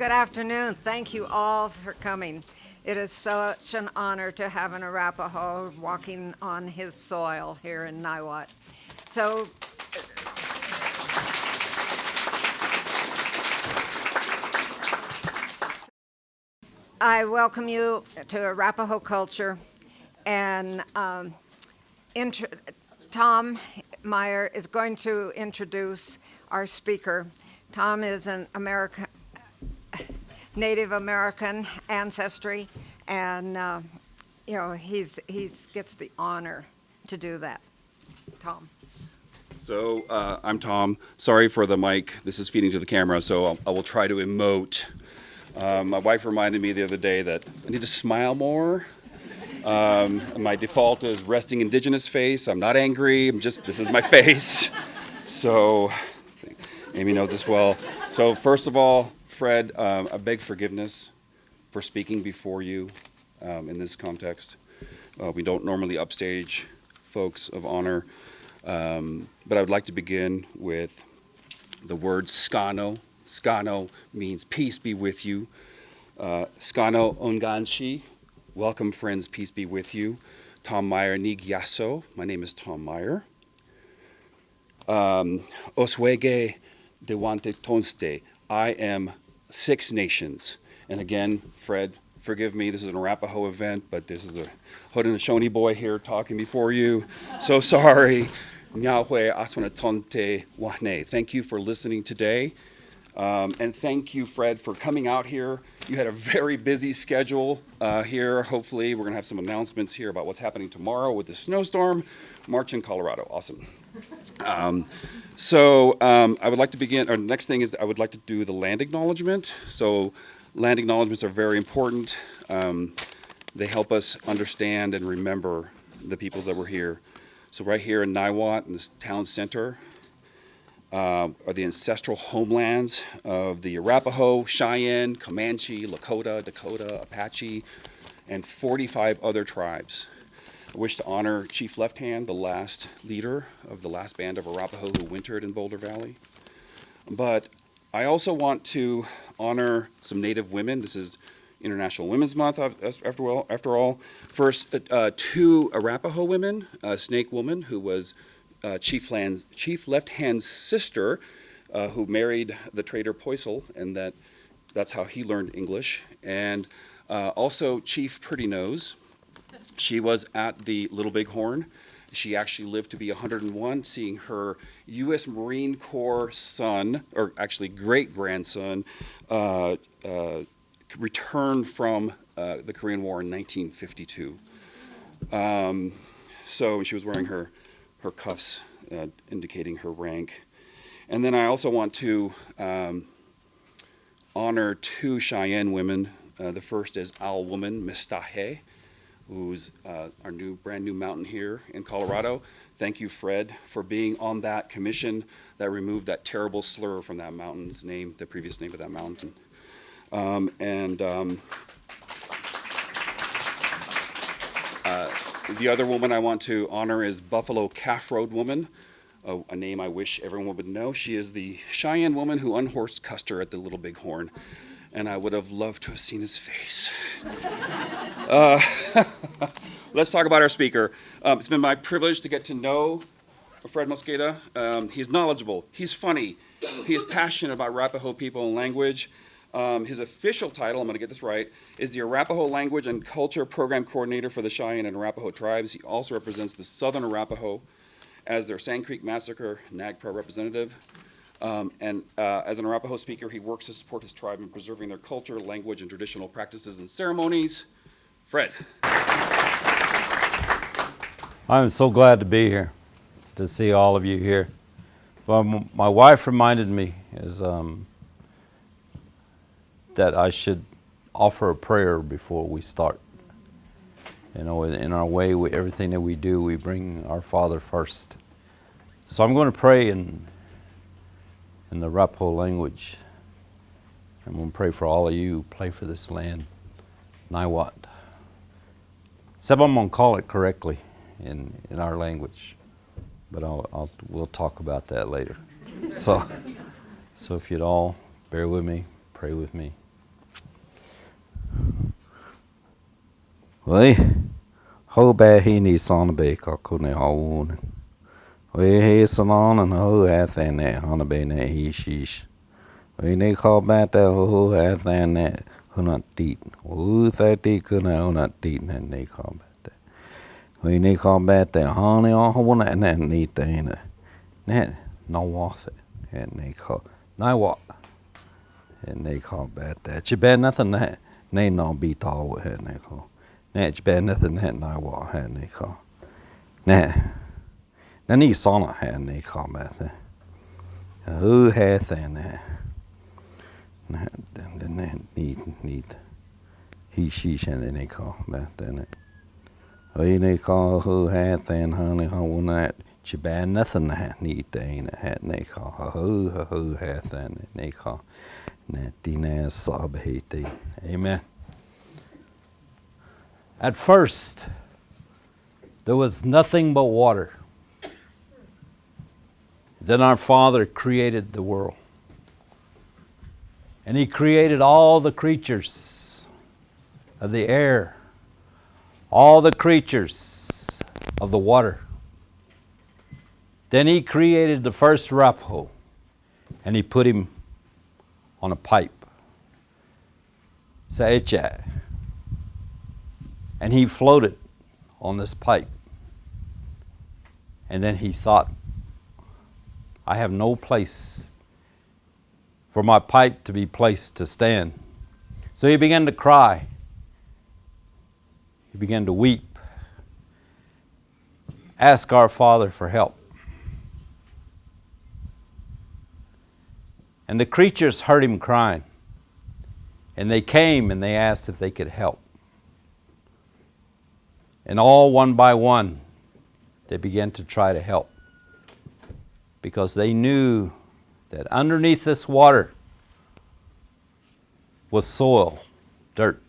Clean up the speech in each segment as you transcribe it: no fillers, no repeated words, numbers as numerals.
Good afternoon. Thank you all for coming. It is such an honor to have an Arapaho walking on his soil here in Niwot. So, I welcome you to Arapaho Culture, and Tom Meyer is going to introduce our speaker. Tom is an Native American ancestry, and he's gets the honor to do that. Tom. So I'm Tom. Sorry for the mic. This is feeding to the camera, so I will try to emote. My wife reminded me the other day that I need to smile more. My default is resting indigenous face. I'm not angry. This is my face. So Amy knows this well. So first of all, Fred, I beg forgiveness for speaking before you in this context. We don't normally upstage folks of honor, but I would like to begin with the word skano. Skano means peace be with you. Skano onganshi, welcome friends, peace be with you. Tom Meyer nigyaso, my name is Tom Meyer. Oswege dewante tonste, I am Six Nations. And again, Fred, forgive me, this is an Arapaho event, but this is a Haudenosaunee boy here talking before you. So sorry. Nyahwe Aswanatonte Wahne. Thank you for listening today. And thank you, Fred, for coming out here. You had a very busy schedule here. Hopefully, we're going to have some announcements here about what's happening tomorrow with the snowstorm. March in Colorado. Awesome. So I would like to begin, or the next thing is I would like to do the land acknowledgement. So land acknowledgements are very important. They help us understand and remember the peoples that were here. So right here in Niwot, in this town center, are the ancestral homelands of the Arapaho, Cheyenne, Comanche, Lakota, Dakota, Apache, and 45 other tribes. I wish to honor Chief Left Hand, the last leader of the last band of Arapaho who wintered in Boulder Valley. But I also want to honor some Native women. This is International Women's Month, after all. First, two Arapaho women, a Snake woman who was Chief Left Hand's sister, who married the trader Poisel, and that's how he learned English. And also Chief Pretty Nose. She was at the Little Bighorn. She actually lived to be 101, seeing her U.S. Marine Corps son, or actually great-grandson, return from the Korean War in 1952. So she was wearing her cuffs, indicating her rank. And then I also want to honor two Cheyenne women. The first is Owl Woman, Mistahe, who's our brand new mountain here in Colorado. Thank you, Fred, for being on that commission that removed that terrible slur from that mountain's name, the previous name of that mountain. The other woman I want to honor is Buffalo Calf Road Woman, a name I wish everyone would know. She is the Cheyenne woman who unhorsed Custer at the Little Bighorn, and I would have loved to have seen his face. Let's talk about our speaker. It's been my privilege to get to know Fred Mosqueda. He's knowledgeable, he's funny, he is passionate about Arapaho people and language. His official title, I'm going to get this right, is the Arapaho Language and Culture Program Coordinator for the Cheyenne and Arapaho tribes. He also represents the Southern Arapaho as their Sand Creek Massacre NAGPRA representative. As an Arapaho speaker, he works to support his tribe in preserving their culture, language, and traditional practices and ceremonies. Fred. I'm so glad to be here, to see all of you here. Well, my wife reminded me that I should offer a prayer before we start. You know, in our way, everything that we do, we bring our Father first. So I'm going to pray in the Arapaho language. I'm going to pray for all of you, pray for this land, Niwot. I'm going to call it correctly in our language, but we'll talk about that later. So if you'd all bear with me, pray with me. Oi, ho ba he ni son be ka ko ne haun. Oi he sanon and ho hath and ne hana be ne he shish. Oi ne call bat the ho hath and ne hunat deet. O 30 kuna hunat deet and ne call bat. Oi ne call bat the honey on one and ne neat the ne. Net no worth it. And they call Niwot. And they call bat that. You bet nothing that. They no be tall with it. They call. Net you bet nothing that Niwot had. They call. Net. Then he saw it had. They call bat that. Who hath and that? Then that need. He she and they call bat that. Who they call who hath and honey on that. You bet nothing that need the ain't a hat. They call who hath and they call. Amen. At first, there was nothing but water. Then our Father created the world. And He created all the creatures of the air, all the creatures of the water. Then He created the first Arapaho, and He put him on a pipe. Saicha. And he floated on this pipe. And then he thought, I have no place for my pipe to be placed to stand. So he began to cry. He began to weep. Ask our Father for help. And the creatures heard him crying. And they came and they asked if they could help. And all one by one, they began to try to help. Because they knew that underneath this water was soil, dirt.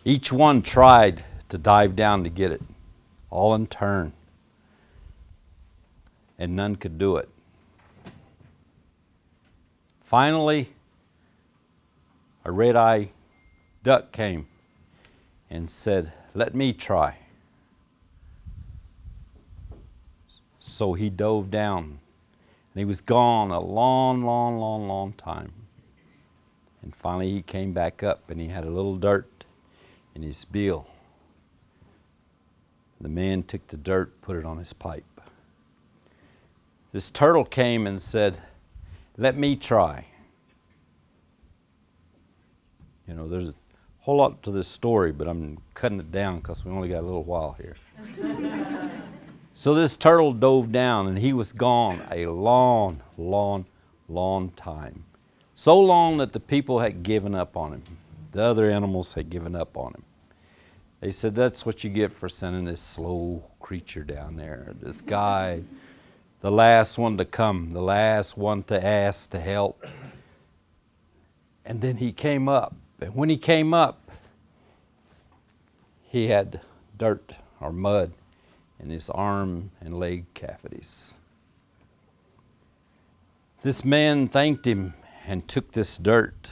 Each one tried to dive down to get it, all in turn. And none could do it. Finally, a red-eyed duck came and said, let me try. So he dove down, and he was gone a long time. And finally he came back up, and he had a little dirt in his bill. The man took the dirt, put it on his pipe. This turtle came and said, let me try. You know, there's a whole lot to this story, but I'm cutting it down because we only got a little while here. So this turtle dove down, and he was gone a long time. So long that the people had given up on him. The other animals had given up on him. They said, that's what you get for sending this slow creature down there. This guy, the last one to come, the last one to ask to help. And then he came up. And when he came up, he had dirt or mud in his arm and leg cavities. This man thanked him and took this dirt.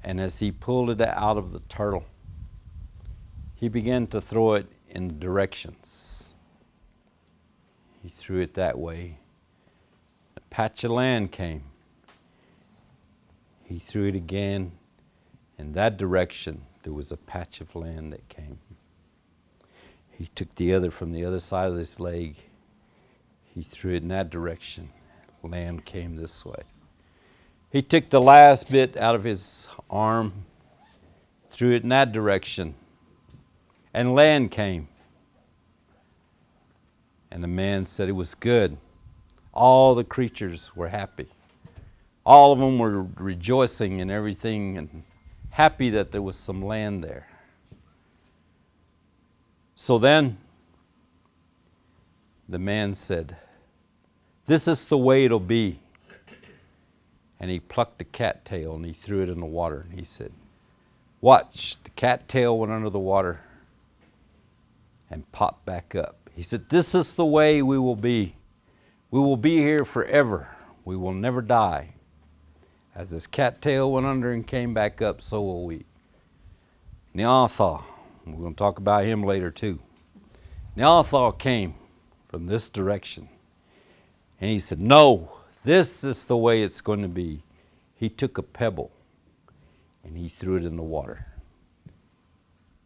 And as he pulled it out of the turtle, he began to throw it in directions. He threw it that way. A patch of land came. He threw it again. In that direction, there was a patch of land that came. He took the other from the other side of this leg. He threw it in that direction. Land came this way. He took the last bit out of his arm, threw it in that direction, and land came. And the man said it was good. All the creatures were happy. All of them were rejoicing and everything and happy that there was some land there. So then the man said, this is the way it'll be. And he plucked the cattail and he threw it in the water. And he said, watch, the cattail went under the water and popped back up. He said, this is the way we will be. We will be here forever. We will never die. As this cattail went under and came back up, so will we. Neanderthal, we're going to talk about him later too. Neanderthal came from this direction. And he said, no, this is the way it's going to be. He took a pebble and he threw it in the water.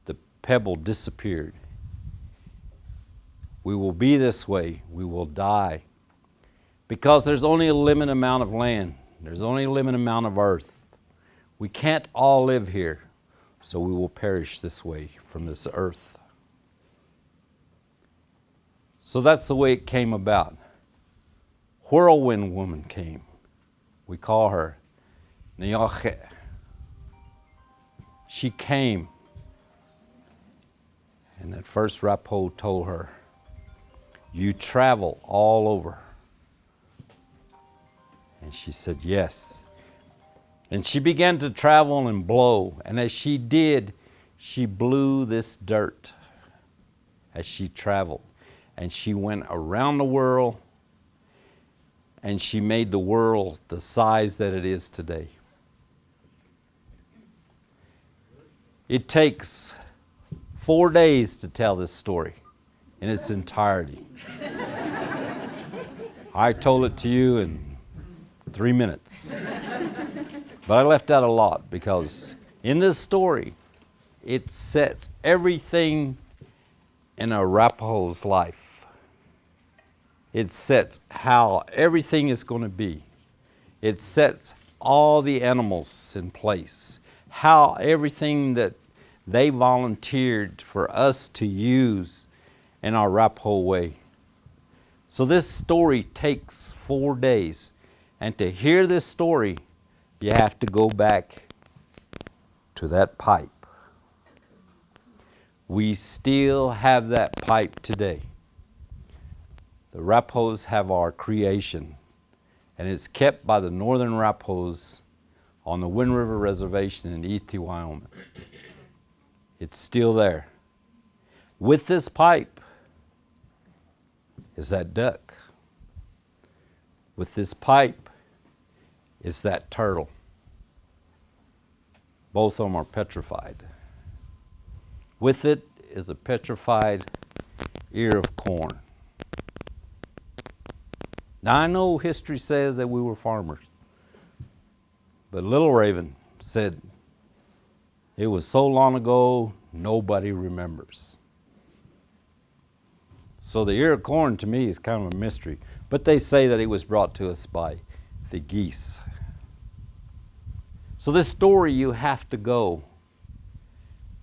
The pebble disappeared. We will be this way. We will die. Because there's only a limited amount of land. There's only a limited amount of earth. We can't all live here. So we will perish this way from this earth. So that's the way it came about. Whirlwind woman came. We call her Niwot. She came. And at first Arapaho told her, you travel all over. And she said, yes. And she began to travel and blow. And as she did, she blew this dirt as she traveled. And she went around the world, and she made the world the size that it is today. It takes 4 days to tell this story in its entirety. I told it to you in 3 minutes. But I left out a lot because in this story, it sets everything in Arapaho's life. It sets how everything is going to be. It sets all the animals in place. How everything that they volunteered for us to use in our Arapaho way. So this story takes 4 days. And to hear this story, you have to go back to that pipe. We still have that pipe today. The Arapahos have our creation, and it's kept by the Northern Arapahos on the Wind River Reservation in East Wyoming. It's still there. With this pipe is that duck. With this pipe is that turtle. Both of them are petrified. With it is a petrified ear of corn. Now I know history says that we were farmers, but Little Raven said it was so long ago nobody remembers. So the ear of corn to me is kind of a mystery, but they say that it was brought to us by the geese. So this story, you have to go.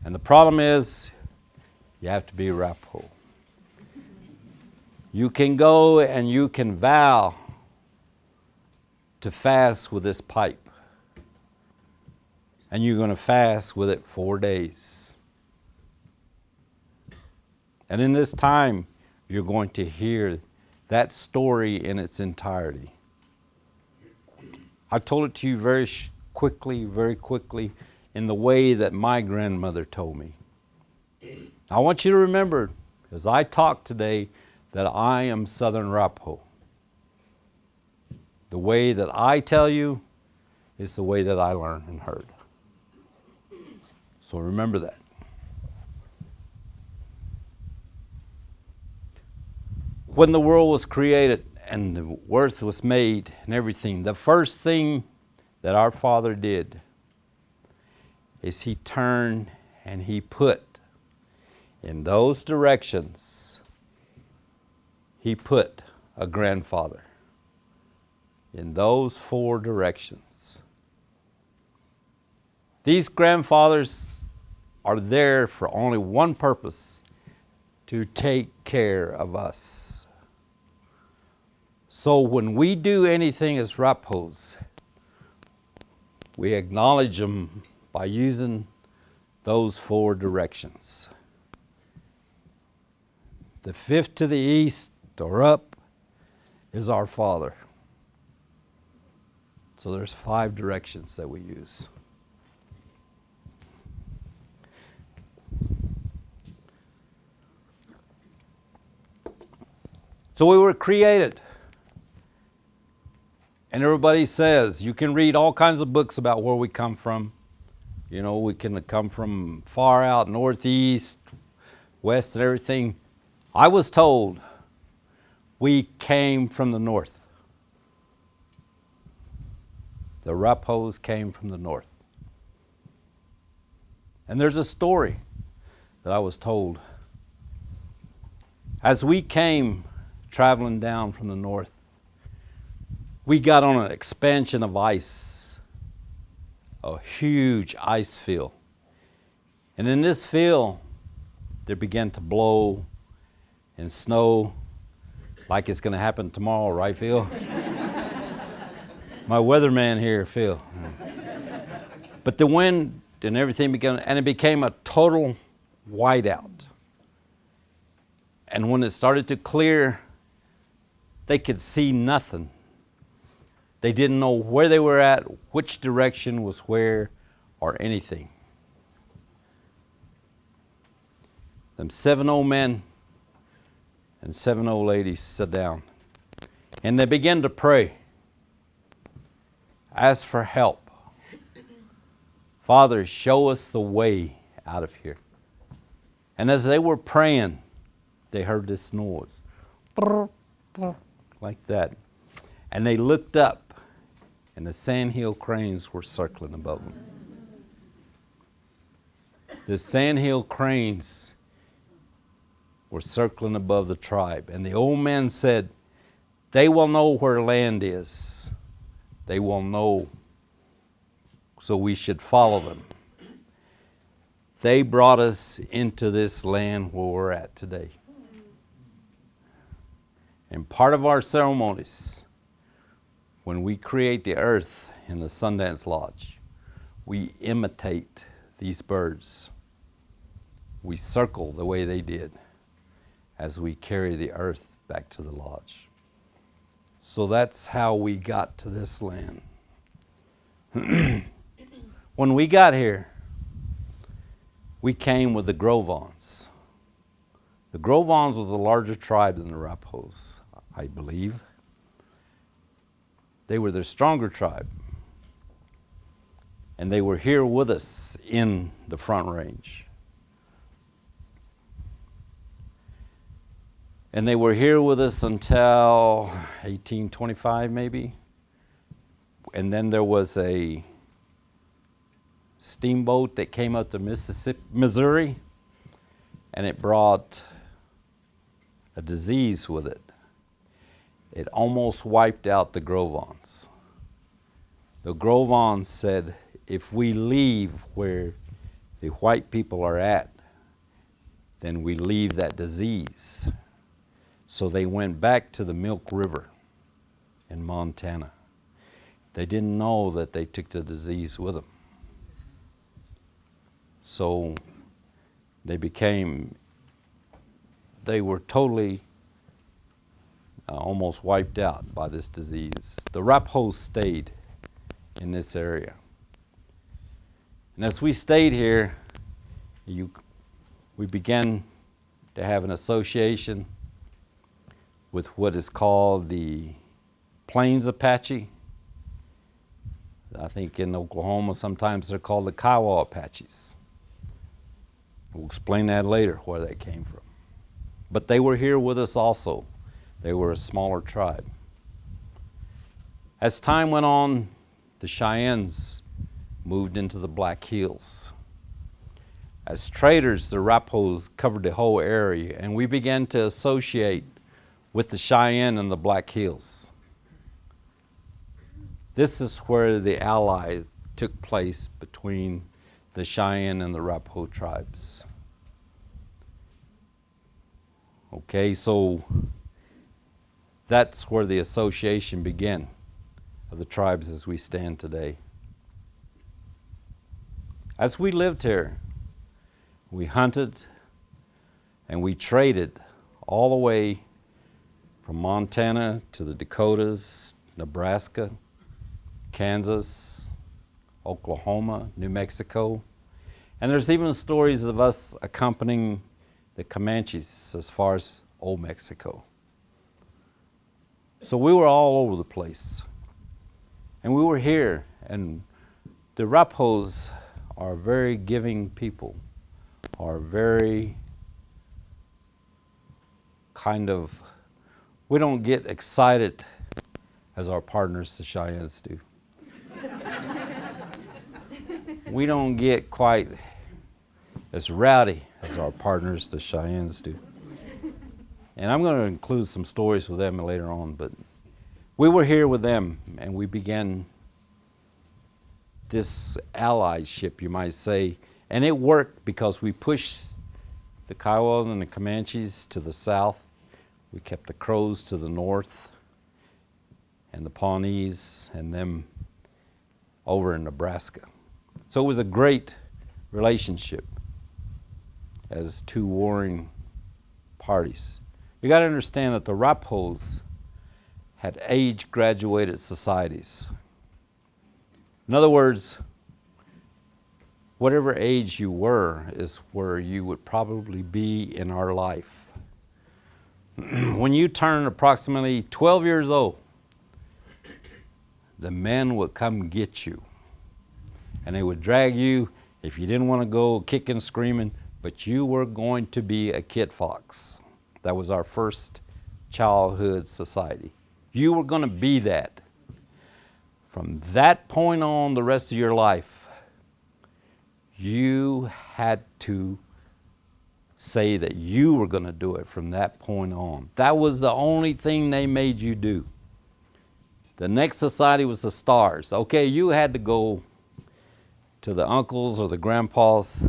And the problem is, you have to be Arapaho. You can go and you can vow to fast with this pipe. And you're going to fast with it 4 days. And in this time, you're going to hear that story in its entirety. I told it to you very quickly, in the way that my grandmother told me. I want you to remember, as I talk today, that I am Southern Arapaho. The way that I tell you is the way that I learned and heard. So remember that. When the world was created and the earth was made and everything, the first thing that our Father did is He turned and He put in those directions, He put a grandfather in those 4 directions. These grandfathers are there for only one purpose, to take care of us. So when we do anything as Arapahos, we acknowledge them by using those 4 directions. The 5th to the east or up is our Father. So there's 5 directions that we use. So we were created. And everybody says, you can read all kinds of books about where we come from. You know, we can come from far out northeast, west and everything. I was told we came from the north. The Arapahos came from the north. And there's a story that I was told. As we came traveling down from the north, we got on an expansion of ice, a huge ice field. And in this field, there began to blow and snow like it's going to happen tomorrow, right, Phil? My weatherman here, Phil. But the wind and everything began, and it became a total whiteout. And when it started to clear, they could see nothing. They didn't know where they were at, which direction was where, or anything. Them 7 old men and 7 old ladies sat down, and they began to pray, ask for help. Father, show us the way out of here. And as they were praying, they heard this noise, like that. And they looked up, and the sandhill cranes were circling above them. The sandhill cranes were circling above the tribe. And the old man said, they will know where land is. They will know, so we should follow them. They brought us into this land where we're at today. And part of our ceremonies, when we create the earth in the Sundance Lodge, we imitate these birds. We circle the way they did as we carry the earth back to the lodge. So that's how we got to this land. When we got here, we came with the Grovons. The Grovons was a larger tribe than the Arapahos, I believe. They were the stronger tribe. And they were here with us in the Front Range. And they were here with us until 1825 maybe. And then there was a steamboat that came up to Missouri, and it brought a disease with it. It almost wiped out the Grovons. The Grovons said, if we leave where the white people are at, then we leave that disease. So they went back to the Milk River in Montana. They didn't know that they took the disease with them. So they were totally almost wiped out by this disease. The Arapahos stayed in this area. And as we stayed here, we began to have an association with what is called the Plains Apache. I think in Oklahoma sometimes they're called the Kiowa Apaches. We'll explain that later, where that came from. But they were here with us also. They were a smaller tribe. As time went on, the Cheyennes moved into the Black Hills. As traders, the Arapahos covered the whole area, and we began to associate with the Cheyenne and the Black Hills. This is where the ally took place between the Cheyenne and the Arapaho tribes. Okay, so that's where the association began of the tribes as we stand today. As we lived here, we hunted and we traded all the way from Montana to the Dakotas, Nebraska, Kansas, Oklahoma, New Mexico. And there's even stories of us accompanying the Comanches as far as Old Mexico. So we were all over the place. And we were here, and the Arapahos are very giving people, are very kind of, we don't get excited as our partners, the Cheyennes, do. We don't get quite as rowdy as our partners, the Cheyennes, do. And I'm going to include some stories with them later on, but we were here with them and we began this allyship, you might say, and it worked because we pushed the Kiowas and the Comanches to the south. We kept the Crows to the north and the Pawnees and them over in Nebraska. So it was a great relationship as two warring parties. You got to understand that the Arapahos had age-graduated societies. In other words, whatever age you were is where you would probably be in our life. When you turn approximately 12 years old, the men would come get you. And they would drag you, if you didn't want to go kicking, screaming, but you were going to be a kid fox. That was our first childhood society. You were going to be that. From that point on, the rest of your life, you had to say that you were going to do it from that point on. That was the only thing they made you do. The next society was the stars. Okay, you had to go to the uncles or the grandpas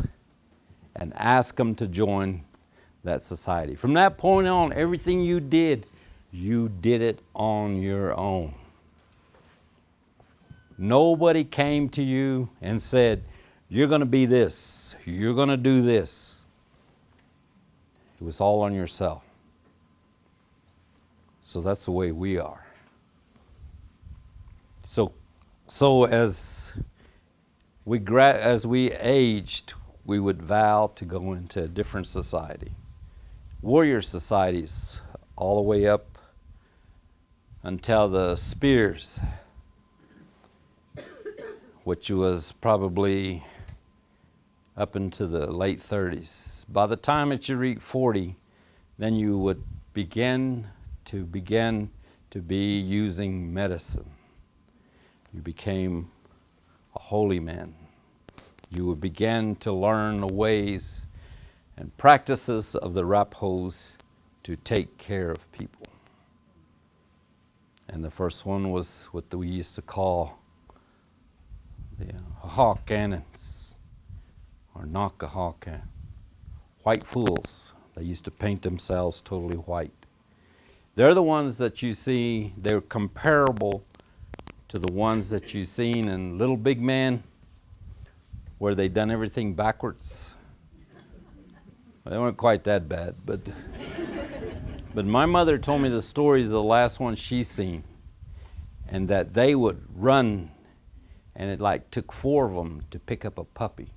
and ask them to join that society. From that point on, everything you did it on your own. Nobody came to you and said, you're going to be this, you're going to do this. It was all on yourself. So that's the way we are. So as we aged, we would vow to go into a different society. Warrior societies all the way up until the Spears, which was probably up into the late 30s. By the time that you reach 40, then you would begin to be using medicine. You became a holy man. You would begin to learn the ways and practices of the Arapahos to take care of people. And the first one was what we used to call the Hawkannons, or Nakahakan, white fools. They used to paint themselves totally white. They're the ones that you see, they're comparable to the ones that you've seen in Little Big Man, where they done everything backwards. Well, they weren't quite that bad, but my mother told me the stories of the last one she's seen, and that they would run, and it like took 4 of them to pick up a puppy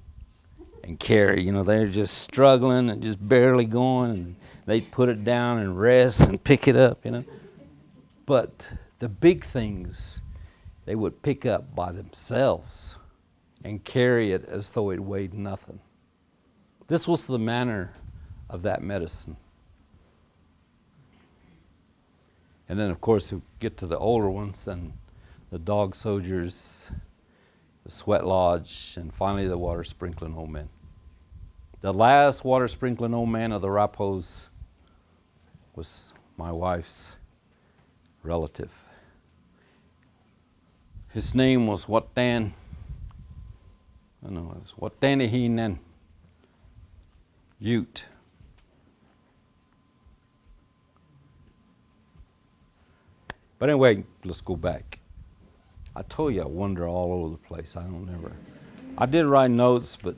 and carry. They're just struggling and just barely going, and they'd put it down and rest and pick it up, But the big things, they would pick up by themselves and carry it as though it weighed nothing. This was the manner of that medicine. And then, of course, we get to the older ones, and the dog soldiers, the sweat lodge, and finally the water sprinkling old men. The last water sprinkling old man of the Arapahos was my wife's relative. His name was Watanihinan Ute. But anyway, let's go back. I told you I wander all over the place. I did write notes, but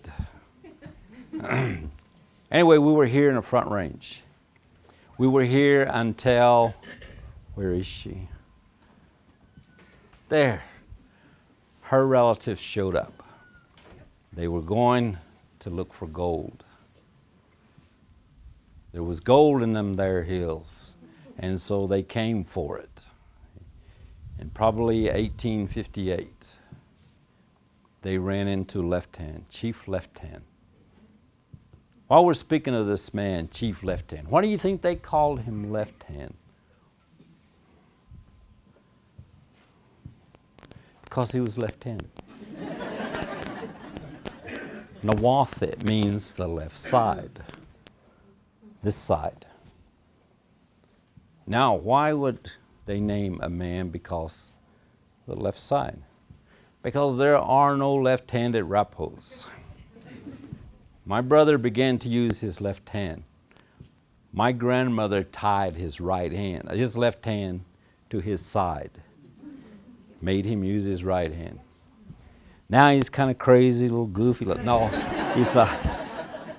anyway, we were here in the Front Range. We were here until, where is she? There. Her relatives showed up. They were going to look for gold. There was gold in them there hills, and so they came for it. In probably 1858, they ran into Left Hand, Chief Left Hand. While we're speaking of this man, Chief Left Hand, why do you think they called him Left Hand? Because he was left-handed. Niwot, it means the left side, this side. Now, why would they name a man because the left side? Because there are no left-handed Arapahos. My brother began to use his left hand. My grandmother tied his right hand, his left hand, to his side, made him use his right hand. Now he's kind of crazy, a little goofy. No, he's not.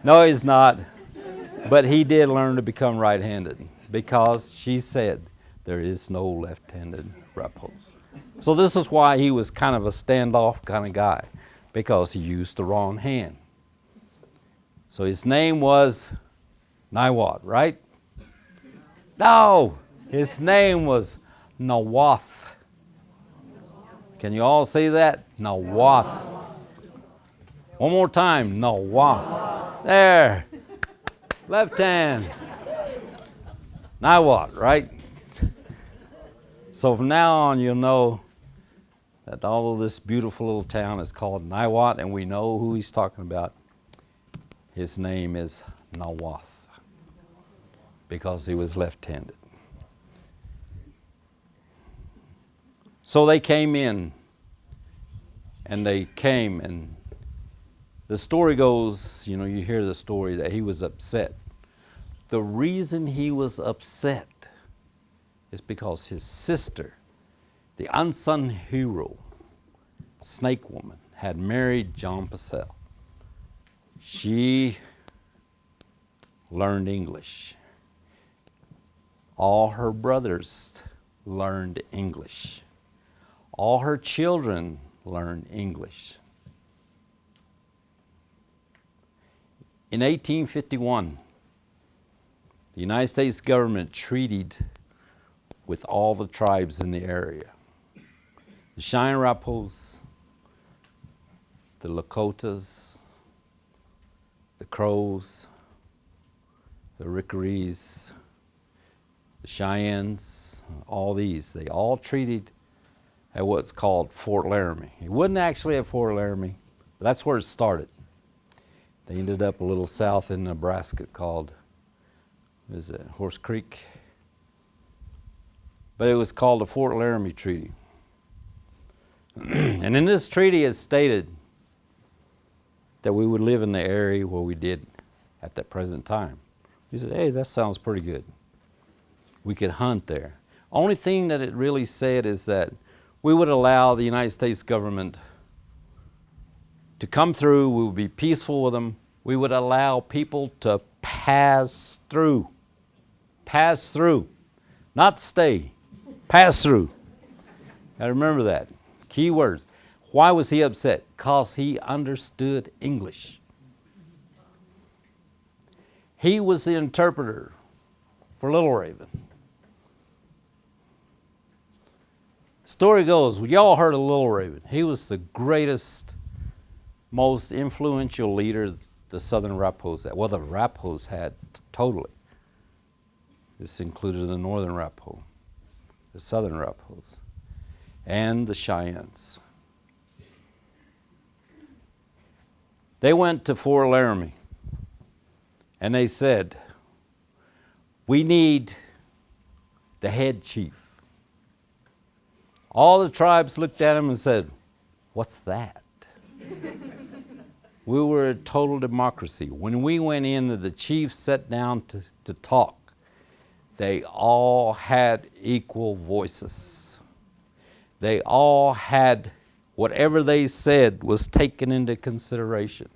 No, he's not. But he did learn to become right-handed because she said there is no left-handed Arapahos. So this is why he was kind of a standoff kind of guy, because he used the wrong hand. So his name was Niwot, right? No, his name was Niwot. Can you all see that? Niwot. One more time, Niwot. There. Left hand. Niwot, right? So from now on, you'll know that although this beautiful little town is called Niwot, and we know who he's talking about, his name is Niwot, because he was left-handed. So they came in, and the story goes, you hear the story that he was upset. The reason he was upset is because his sister, the unsung hero, Snake Woman, had married John Purcell. She learned English. All her brothers learned English. All her children learned English. In 1851, the United States government treated with all the tribes in the area. The Cheyenne Arapahos, the Lakotas, the Crows, the Rickarees, the Cheyennes, all these, they all treated at what's called Fort Laramie. It wasn't actually at Fort Laramie, but that's where it started. They ended up a little south in Nebraska called, Horse Creek? But it was called the Fort Laramie Treaty. And in this treaty it stated that we would live in the area where we did at that present time. We said, hey, that sounds pretty good. We could hunt there. Only thing that it really said is that we would allow the United States government to come through. We would be peaceful with them. We would allow people to pass through. Pass through. Not stay. Pass through. Now remember that. Key words. Why was he upset? Because he understood English. He was the interpreter for Little Raven. Story goes, y'all heard of Little Raven. He was the greatest, most influential leader the Southern Arapahos had. Well, the Arapahos had totally. This included the Northern Arapaho, the Southern Arapahos, and the Cheyennes. They went to Fort Laramie, and they said, we need the head chief. All the tribes looked at him and said, what's that? We were a total democracy. When we went in, the chiefs sat down to talk. They all had equal voices. They all had, whatever they said was taken into consideration.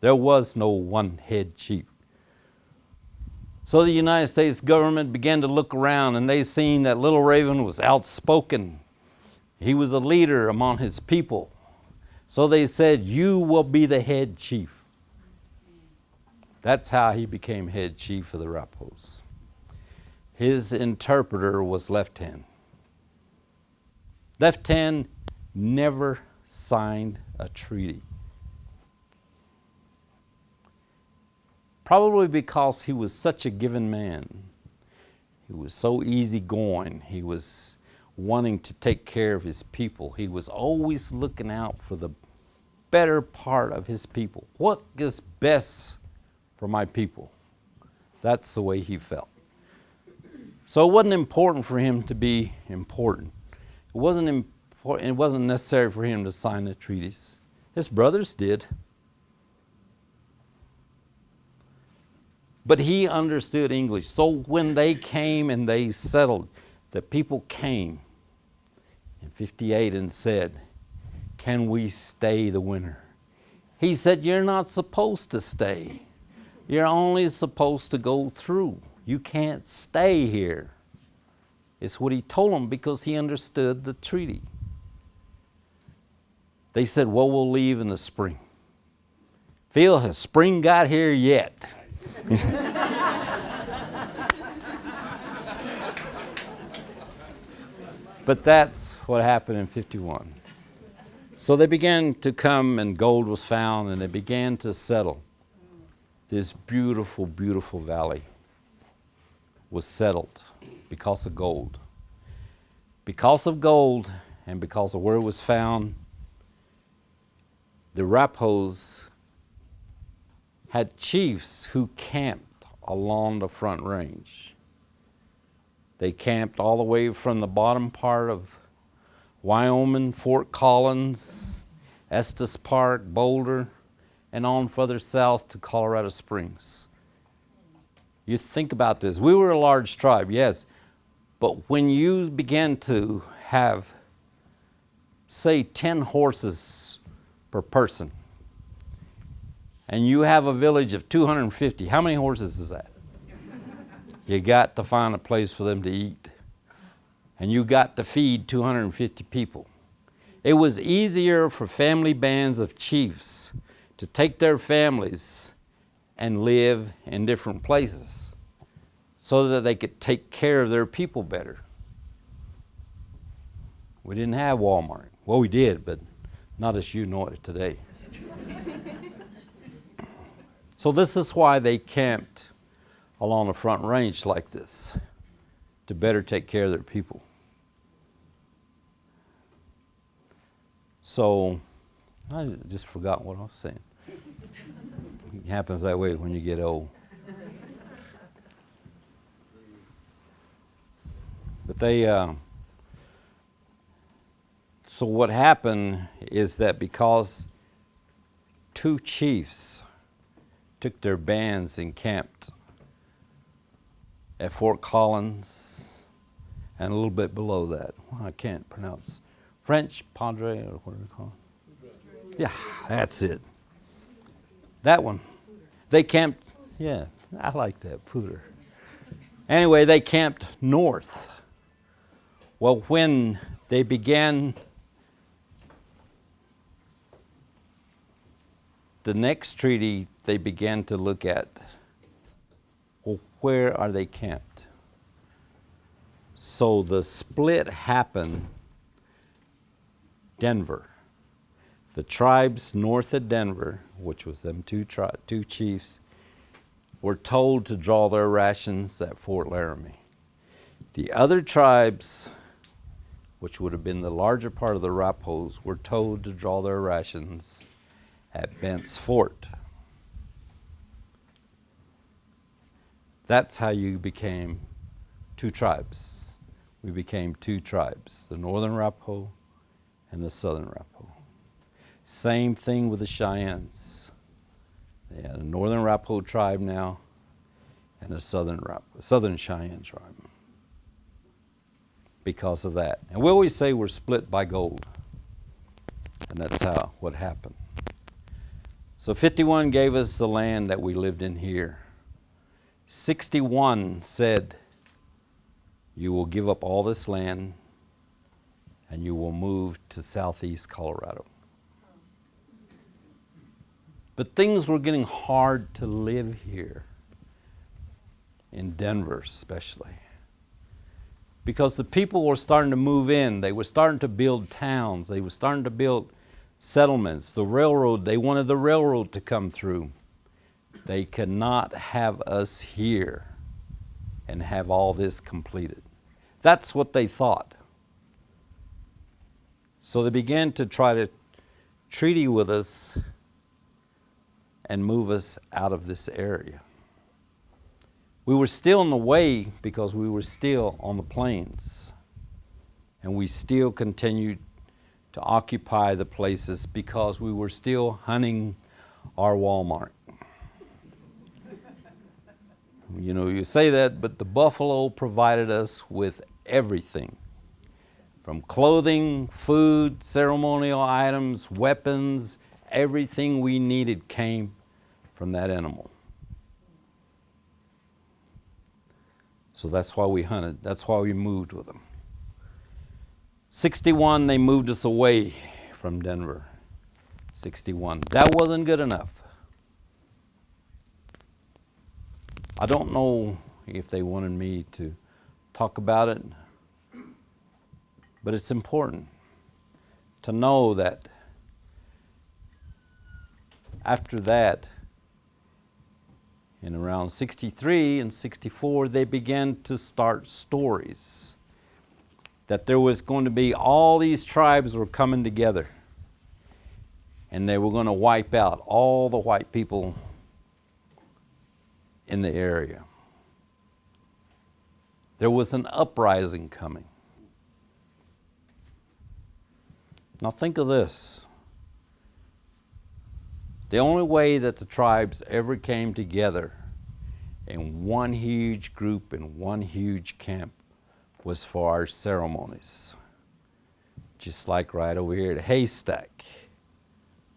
There was no one head chief. So the United States government began to look around, and they seen that Little Raven was outspoken. He was a leader among his people. So they said, you will be the head chief. That's how he became head chief of the Arapahos. His interpreter was left hand. Left hand never signed a treaty. Probably because he was such a given man. He was so easygoing. He was wanting to take care of his people. He was always looking out for the better part of his people. What is best for my people? That's the way he felt. So it wasn't important for him to be important. It wasn't necessary for him to sign the treaties. His brothers did. But he understood English. So when they came and they settled, the people came in 58 and said, "Can we stay the winter?" He said, "You're not supposed to stay. You're only supposed to go through. You can't stay here." It's what he told them because he understood the treaty. They said, "Well, we'll leave in the spring." Phil, has spring got here yet? But that's what happened in 51. So they began to come and gold was found and they began to settle. This beautiful, beautiful valley was settled because of gold. Because of gold and because of where it was found, the Arapahos had chiefs who camped along the Front Range. They camped all the way from the bottom part of Wyoming, Fort Collins, Estes Park, Boulder, and on further south to Colorado Springs. You think about this. We were a large tribe, yes, but when you began to have, say, 10 horses per person, and you have a village of 250, how many horses is that? You got to find a place for them to eat. And you got to feed 250 people. It was easier for family bands of chiefs to take their families and live in different places so that they could take care of their people better. We didn't have Walmart. Well, we did, but not as you know it today. So this is why they camped along the Front Range like this, to better take care of their people. So, I just forgot what I was saying. It happens that way when you get old. But so what happened is that because two chiefs took their bands and camped at Fort Collins and a little bit below that. Well, I can't pronounce. French Padre, or what do they call it? Yeah, that's it. That one. They camped, yeah, I like that, Poudre. Anyway, they camped north. Well, when they began the next treaty, they began to look at, well, where are they camped? So the split happened. Denver. The tribes north of Denver, which was them two chiefs, were told to draw their rations at Fort Laramie. The other tribes, which would have been the larger part of the Arapahos, were told to draw their rations at Bent's Fort. That's how you became two tribes. We became two tribes, the Northern Arapaho and the Southern Arapaho. Same thing with the Cheyennes. They had a Northern Arapaho tribe now and a Southern Cheyenne tribe because of that. And we always say we're split by gold. And that's what happened. So 51 gave us the land that we lived in here. 61 said, you will give up all this land and you will move to southeast Colorado. But things were getting hard to live here, in Denver especially. because the people were starting to move in. They were starting to build towns. They were starting to build settlements. The railroad, they wanted the railroad to come through. They could not have us here and have all this completed. That's what they thought. So they began to try to treaty with us and move us out of this area. We were still in the way because we were still on the plains. And we still continued to occupy the places because we were still hunting our Walmart. You know, you say that, but the buffalo provided us with everything. From clothing, food, ceremonial items, weapons, everything we needed came from that animal. So that's why we hunted. That's why we moved with them. 61, they moved us away from Denver. 61. That wasn't good enough. I don't know if they wanted me to talk about it, but it's important to know that after that, in around 63 and 64, they began to start stories that there was going to be all these tribes were coming together and they were going to wipe out all the white people in the area. There was an uprising coming. Now think of this. The only way that the tribes ever came together in one huge group, in one huge camp, was for our ceremonies. Just like right over here at Haystack,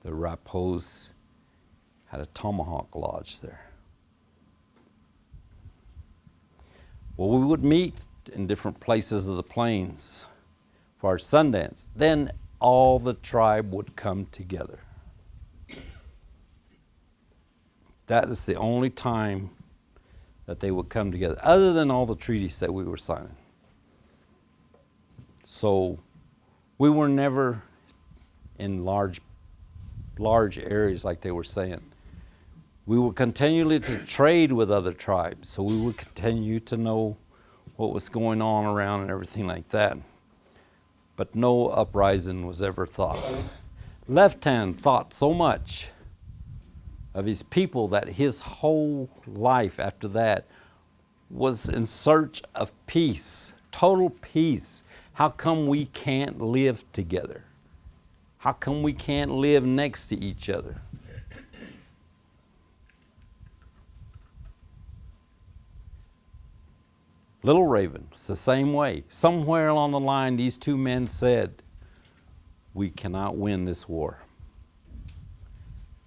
the Arapahos had a tomahawk lodge there. Well, we would meet in different places of the plains for our Sundance. Then all the tribe would come together. That is the only time that they would come together, other than all the treaties that we were signing. So we were never in large areas like they were saying. We were continually to trade with other tribes, so we would continue to know what was going on around and everything like that. But no uprising was ever thought. Left Hand thought so much of his people that his whole life after that was in search of peace, total peace. How come we can't live together? How come we can't live next to each other? Little Raven, it's the same way. Somewhere along the line, these two men said, we cannot win this war.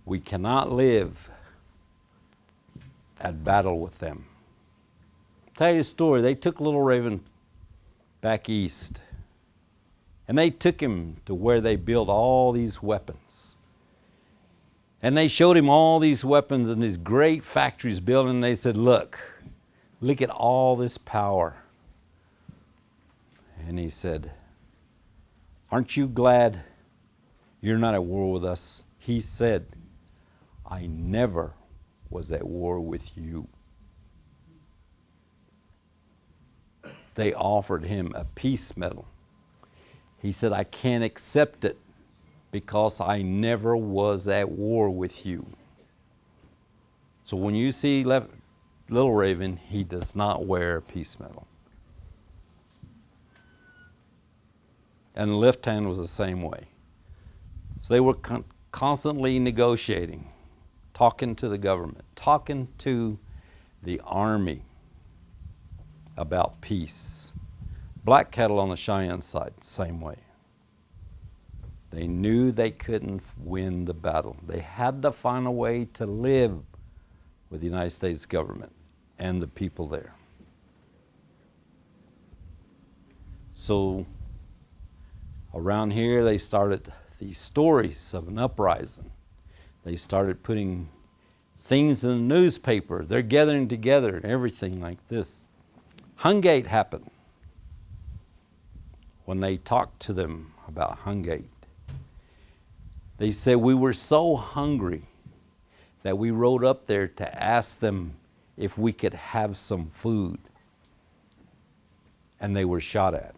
We cannot live at battle with them. I'll tell you a story. They took Little Raven back east, and they took him to where they built all these weapons. And they showed him all these weapons and these great factories built, and they said, look at all this power. And he said, aren't you glad you're not at war with us? He said, I never was at war with you. They offered him a peace medal. He said, I can't accept it because I never was at war with you. So when you see Little Raven, he does not wear a peace medal. And Left Hand was the same way. So they were constantly negotiating, talking to the government, talking to the army about peace. Black cattle on the Cheyenne side, same way. They knew they couldn't win the battle. They had to find a way to live with the United States government and the people there. So around here they started these stories of an uprising. They started putting things in the newspaper. They're gathering together and everything like this. Hungate happened. when they talked to them about Hungate. They said, we were so hungry that we rode up there to ask them if we could have some food. And they were shot at.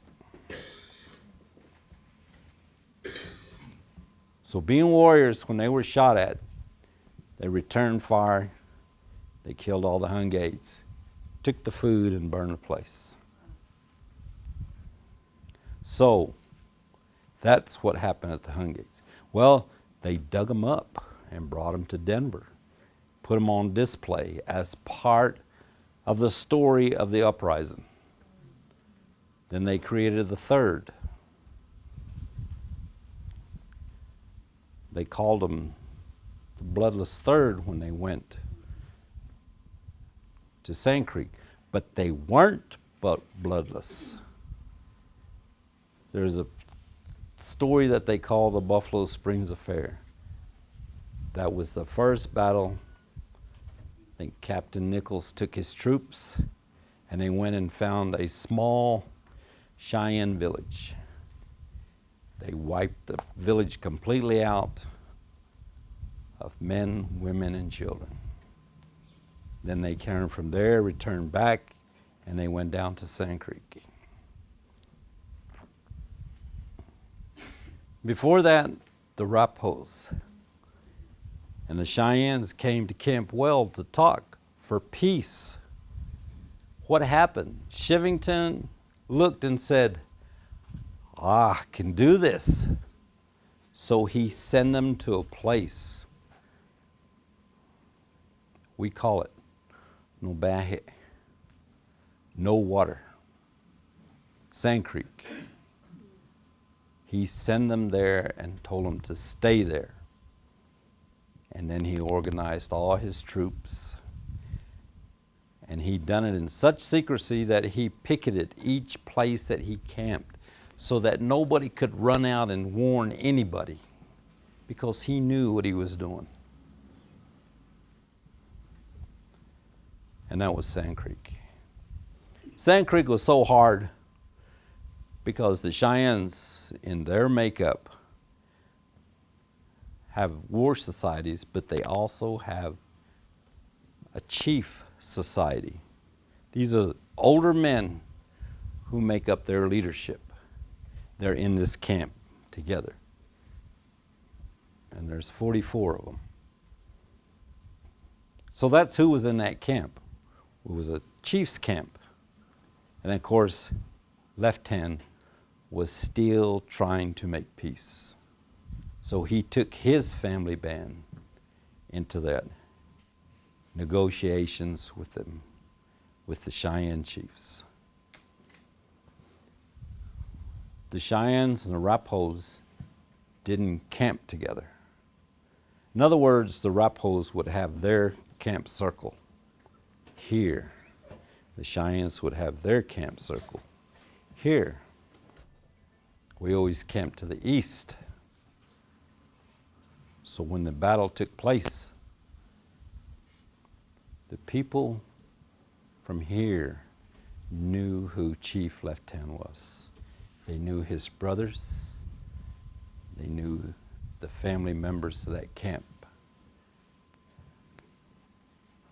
So being warriors, when they were shot at, they returned fire, they killed all the Hungates, took the food and burned the place. So that's what happened at the Hungates. Well, they dug them up and brought them to Denver, put them on display as part of the story of the uprising. Then they created the third. They called them the Bloodless Third when they went to Sand Creek, but they weren't but bloodless. There's a story that they call the Buffalo Springs Affair. That was the first battle. I think Captain Nichols took his troops and they went and found a small Cheyenne village. They wiped the village completely out of men, women, and children. Then they came from there, returned back, and they went down to Sand Creek. Before that, the Arapahos and the Cheyennes came to Camp Well to talk for peace. What happened? Shivington looked and said, I can do this. So he sent them to a place. We call it Nobahe. No water. Sand Creek. He sent them there and told them to stay there. And then he organized all his troops. And he done it in such secrecy that he picketed each place that he camped so that nobody could run out and warn anybody because he knew what he was doing. And that was Sand Creek. Sand Creek was so hard because the Cheyennes in their makeup have war societies, but they also have a chief society. These are older men who make up their leadership. They're in this camp together. And there's 44 of them. So that's who was in that camp. It was a chief's camp. And of course, Left Hand was still trying to make peace. So he took his family band into that negotiations with them, with the Cheyenne chiefs. The Cheyennes and the Arapahos didn't camp together. In other words, the Arapahos would have their camp circle here. The Cheyennes would have their camp circle here. We always camped to the east. So when the battle took place, the people from here knew who Chief Left Hand was. They knew his brothers. They knew the family members of that camp.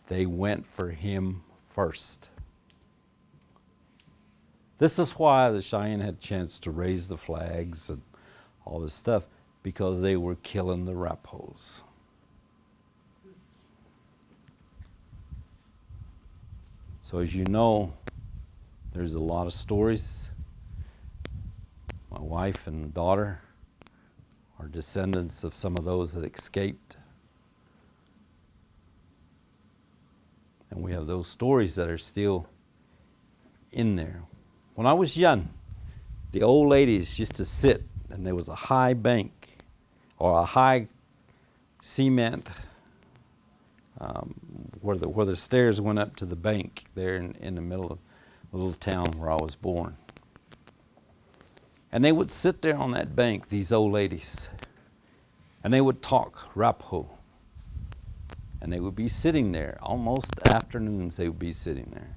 They went for him first. This is why the Cheyenne had a chance to raise the flags and all this stuff, because they were killing the Arapahos. So as you know, there's a lot of stories. My wife and daughter are descendants of some of those that escaped. And we have those stories that are still in there. When I was young, the old ladies used to sit, and there was a high bank or a high cement where the stairs went up to the bank there in the middle of the little town where I was born. And they would sit there on that bank, these old ladies, and they would talk Arapaho. And they would be sitting there, almost afternoons they would be sitting there.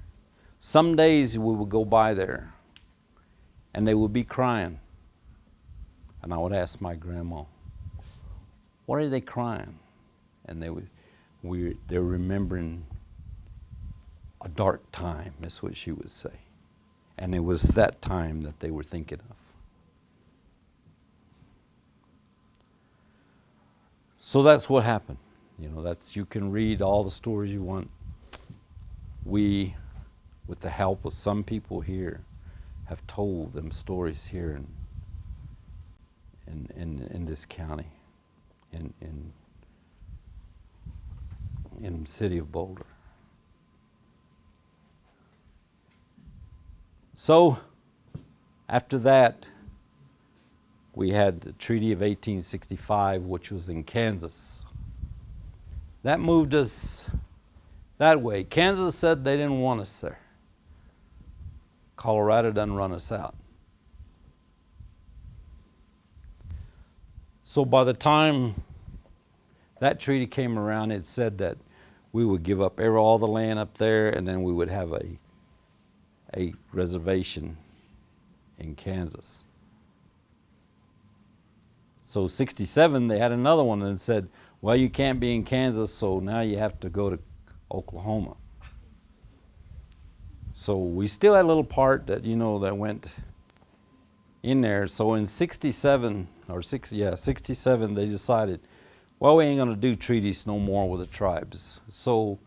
Some days we would go by there, and they would be crying. And I would ask my grandma, what are they crying? And they're remembering a dark time, is what she would say. And it was that time that they were thinking of. So that's what happened. You can read all the stories you want. We, with the help of some people here, have told them stories here in this county, in the city of Boulder. So, after that, we had the Treaty of 1865, which was in Kansas. That moved us that way. Kansas said they didn't want us there. Colorado done run us out. So by the time that treaty came around, it said that we would give up all the land up there, and then we would have a reservation in Kansas. So 67, they had another one and said, well, you can't be in Kansas, so now you have to go to Oklahoma. So we still had a little part that, that went in there. So in 67, they decided, well, we ain't gonna do treaties no more with the tribes. So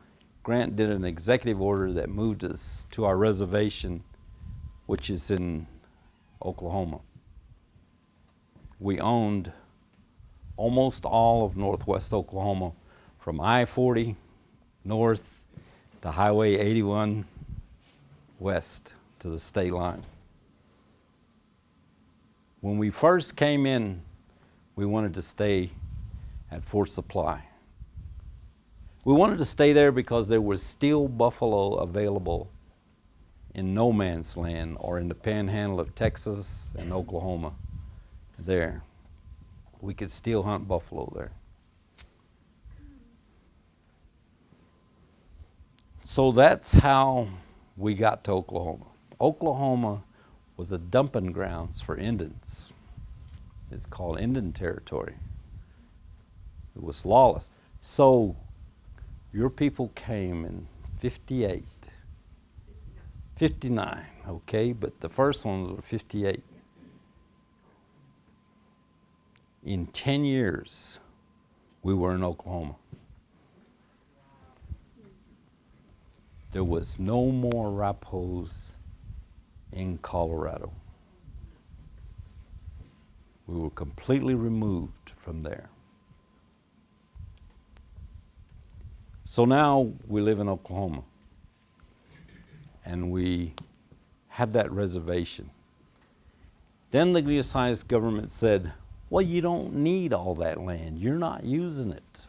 Grant did an executive order that moved us to our reservation, which is in Oklahoma. We owned almost all of northwest Oklahoma, from I-40 north to Highway 81 west to the state line. When we first came in, we wanted to stay at Fort Supply. We wanted to stay there because there was still buffalo available in no man's land, or in the panhandle of Texas and Oklahoma there. We could still hunt buffalo there. So that's how we got to Oklahoma. Oklahoma was a dumping grounds for Indians. It's called Indian Territory. It was lawless. So your people came in 58, 59, okay, but the first ones were 58. In 10 years, we were in Oklahoma. There was no more Arapahos in Colorado. We were completely removed from there. So now we live in Oklahoma, and we had that reservation. Then the USIS government said, well, you don't need all that land. You're not using it.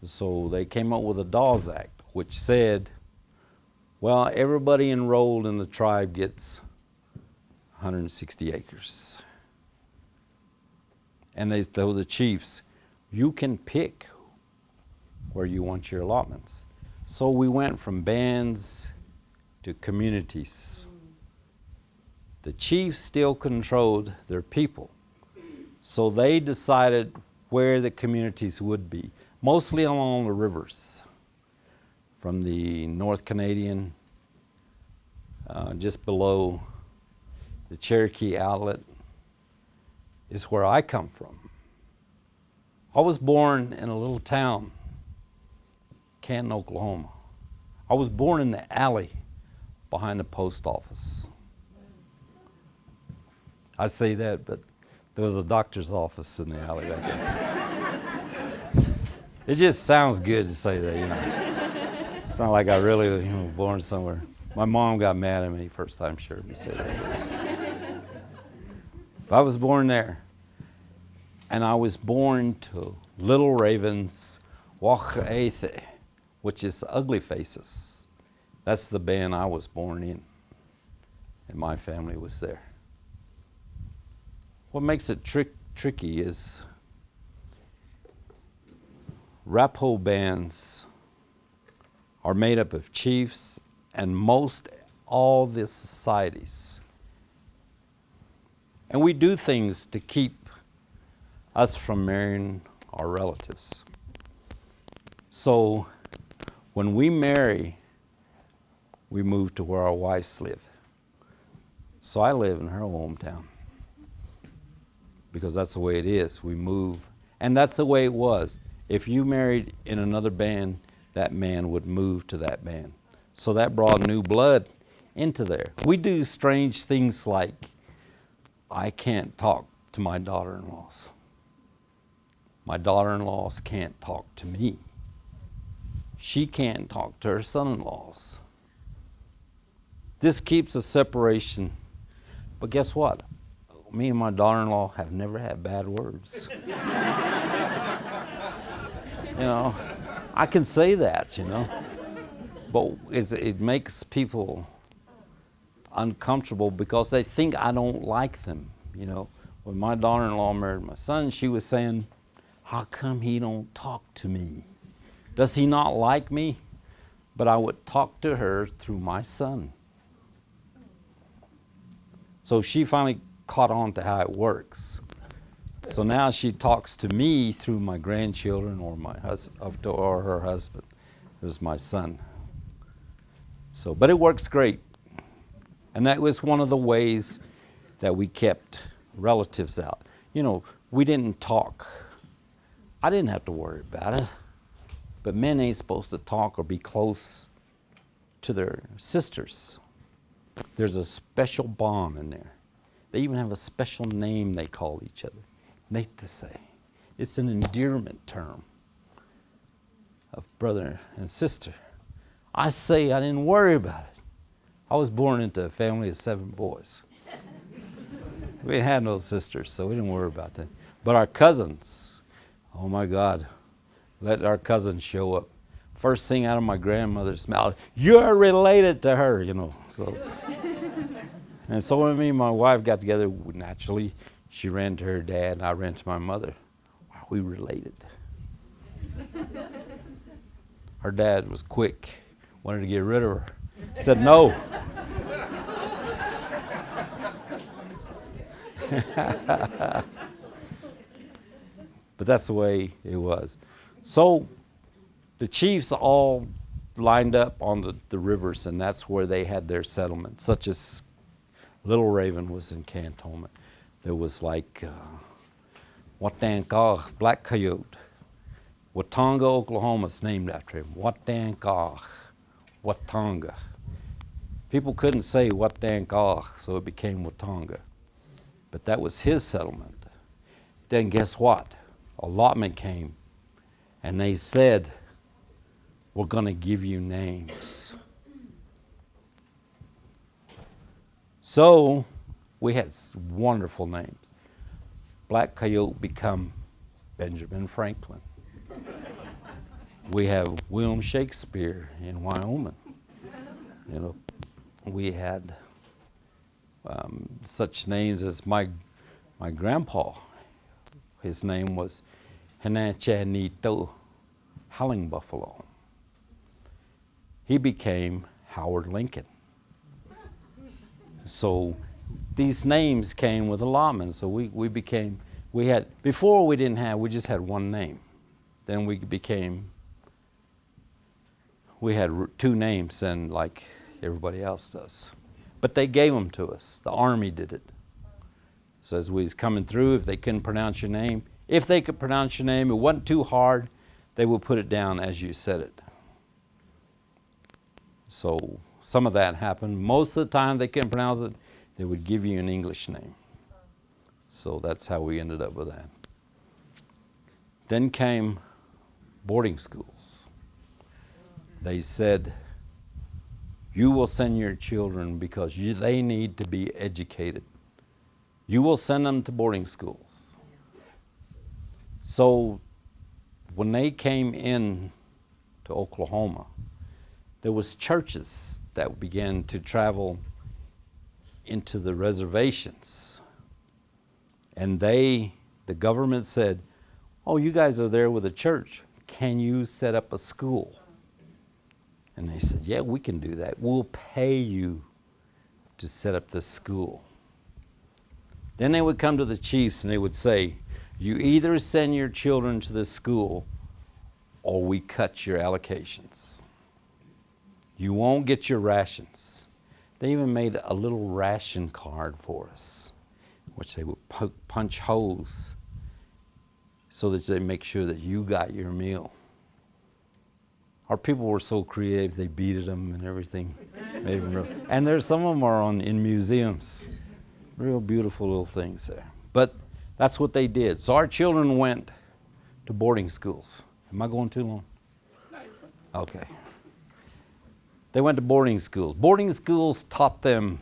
So they came up with a Dawes Act, which said, well, everybody enrolled in the tribe gets 160 acres. And they told the chiefs, you can pick where you want your allotments. So we went from bands to communities. The chiefs still controlled their people. So they decided where the communities would be, mostly along the rivers. From the North Canadian, just below the Cherokee Outlet, is where I come from. I was born in a little town, Canton, Oklahoma. I was born in the alley behind the post office. I say that, but there was a doctor's office in the alley back there. It just sounds good to say that, It's not like I really was born somewhere. My mom got mad at me first time she heard me say that. But I was born there. And I was born to Little Ravens, Wachaethe, which is Ugly Faces. That's the band I was born in. And my family was there. What makes it tricky is Arapaho bands are made up of chiefs, and most all the societies And we do things to keep us from marrying our relatives. So when we marry, we move to where our wives live. So I live in her hometown because that's the way it is. We move, and that's the way it was. If you married in another band, that man would move to that band. So that brought new blood into there. We do strange things like I can't talk to my daughter-in-laws. My daughter-in-laws can't talk to me. She can't talk to her son-in-laws. This keeps a separation. But guess what? Me and my daughter-in-law have never had bad words. I can say that, But it makes people uncomfortable because they think I don't like them, When my daughter-in-law married my son, she was saying, how come he don't talk to me? Does he not like me? But I would talk to her through my son. So she finally caught on to how it works. So now she talks to me through my grandchildren or my husband or her husband, who's my son. So, but it works great. And that was one of the ways that we kept relatives out. We didn't talk. I didn't have to worry about it. But men ain't supposed to talk or be close to their sisters. There's a special bond in there. They even have a special name they call each other. Say. It's an endearment term of brother and sister. I say I didn't worry about it. I was born into a family of 7 boys. We had no sisters, so we didn't worry about that. But our cousins, oh my God, let our cousins show up. First thing out of my grandmother's mouth, you're related to her, So, and so when me and my wife got together, naturally, she ran to her dad, and I ran to my mother. Are we related? Her dad was quick, wanted to get rid of her. Said no. But that's the way it was. So the chiefs all lined up on the rivers, and that's where they had their settlements, such as Little Raven was in Cantonment. There was like Watankaw, Black Coyote. Watonga, Oklahoma is named after him. Watankaw, Watonga. People couldn't say Watankaw, so it became Watonga. But that was his settlement. Then guess what? Allotment came, and they said, we're going to give you names. So we had wonderful names. Black Coyote become Benjamin Franklin. We have William Shakespeare in Wyoming. We had such names as my grandpa. His name was Henachanito Howling Buffalo. He became Howard Lincoln. So these names came with allotment. So we just had one name. Then we had 2 names, and like everybody else does. But they gave them to us. The Army did it. So as we was coming through, if they couldn't pronounce your name, if they could pronounce your name, it wasn't too hard, they would put it down as you said it. So some of that happened. Most of the time they couldn't pronounce it, they would give you an English name. So that's how we ended up with that. Then came boarding schools. They said, you will send your children because they need to be educated. You will send them to boarding schools. So when they came in to Oklahoma, there was churches that began to travel into the reservations. And the government said, oh, you guys are there with a church. Can you set up a school? And they said, yeah, we can do that. We'll pay you to set up this school. Then they would come to the chiefs and they would say, you either send your children to this school or we cut your allocations. You won't get your rations. They even made a little ration card for us, which they would punch holes so that they make sure that you got your meal. Our people were so creative, they beaded them and everything. Made them and there's some of them are in museums. Real beautiful little things there. But that's what they did. So our children went to boarding schools. Am I going too long? Okay. They went to boarding schools. Boarding schools taught them,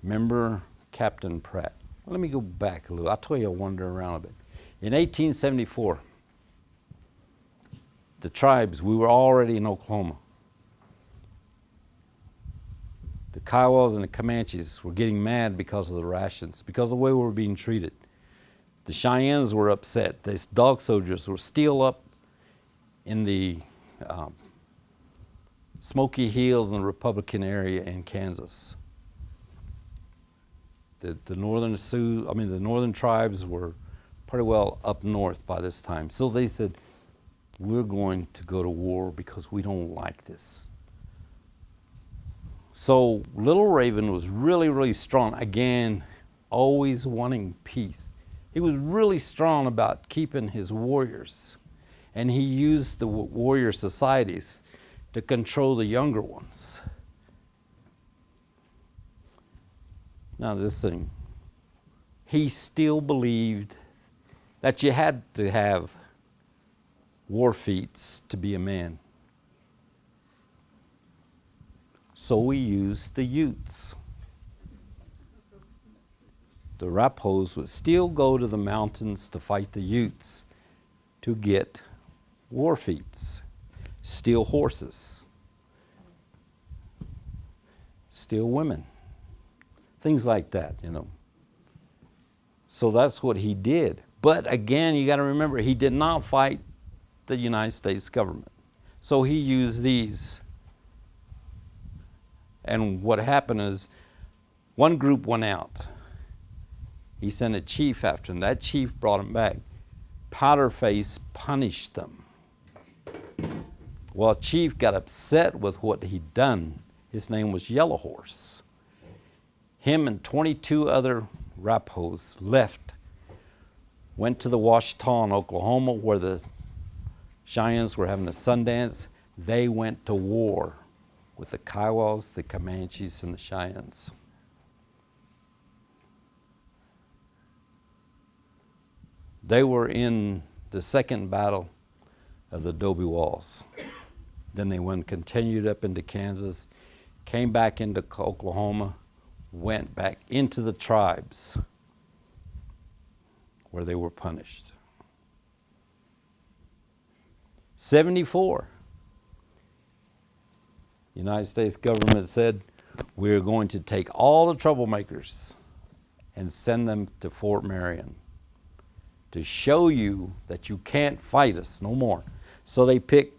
remember Captain Pratt? Well, let me go back a little. I'll tell you, I'll wander around a bit. In 1874, the tribes, we were already in Oklahoma. The Kiowas and the Comanches were getting mad because of the rations, because of the way we were being treated. The Cheyennes were upset. These dog soldiers were still up in the Smoky Hills and the Republican area in Kansas. The northern Sioux, the northern tribes were pretty well up north by this time. So they said, we're going to go to war because we don't like this. So Little Raven was really, really strong. Again, always wanting peace. He was really strong about keeping his warriors. And he used the warrior societies to control the younger ones. Now this thing, he still believed that you had to have war feats to be a man. So we used the Utes. The Arapahos would still go to the mountains to fight the Utes to get war feats, steal horses, steal women, things like that, So that's what he did. But again, you got to remember, he did not fight the United States government. So he used these. And what happened is, one group went out. He sent a chief after him. That chief brought him back. Powderface punished them. Well, chief got upset with what he'd done. His name was Yellow Horse. Him and 22 other Arapahos left, went to the Ouachita in Oklahoma where the Cheyennes were having a Sundance. They went to war with the Kiowas, the Comanches, and the Cheyennes. They were in the second battle of the Adobe Walls. Then they continued up into Kansas, came back into Oklahoma, went back into the tribes where they were punished. 74. United States government said, we're going to take all the troublemakers and send them to Fort Marion to show you that you can't fight us no more. So they picked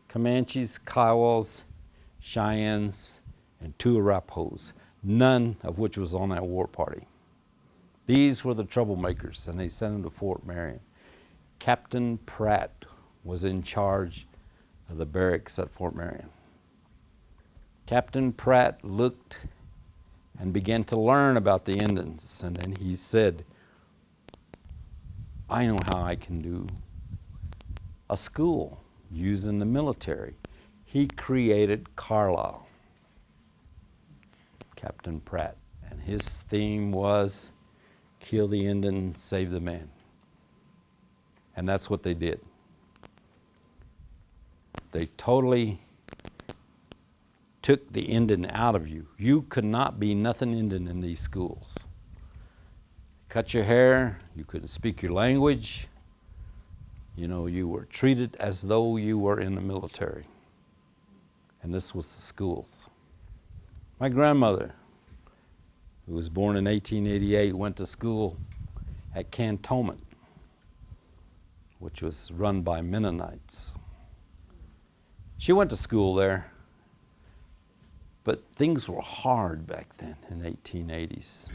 Comanches, Kiowas, Cheyennes, and 2 Arapahos, none of which was on that war party. These were the troublemakers, and they sent them to Fort Marion. Captain Pratt was in charge of the barracks at Fort Marion. Captain Pratt looked and began to learn about the Indians, and then he said, I know how I can do a school using the military. He created Carlisle, Captain Pratt, and his theme was kill the Indian, save the man. And that's what they did. They totally took the Indian out of you. You could not be nothing Indian in these schools. Cut your hair, you couldn't speak your language. You were treated as though you were in the military. And this was the schools. My grandmother, who was born in 1888, went to school at Cantonment, which was run by Mennonites. She went to school there, but things were hard back then in the 1880s.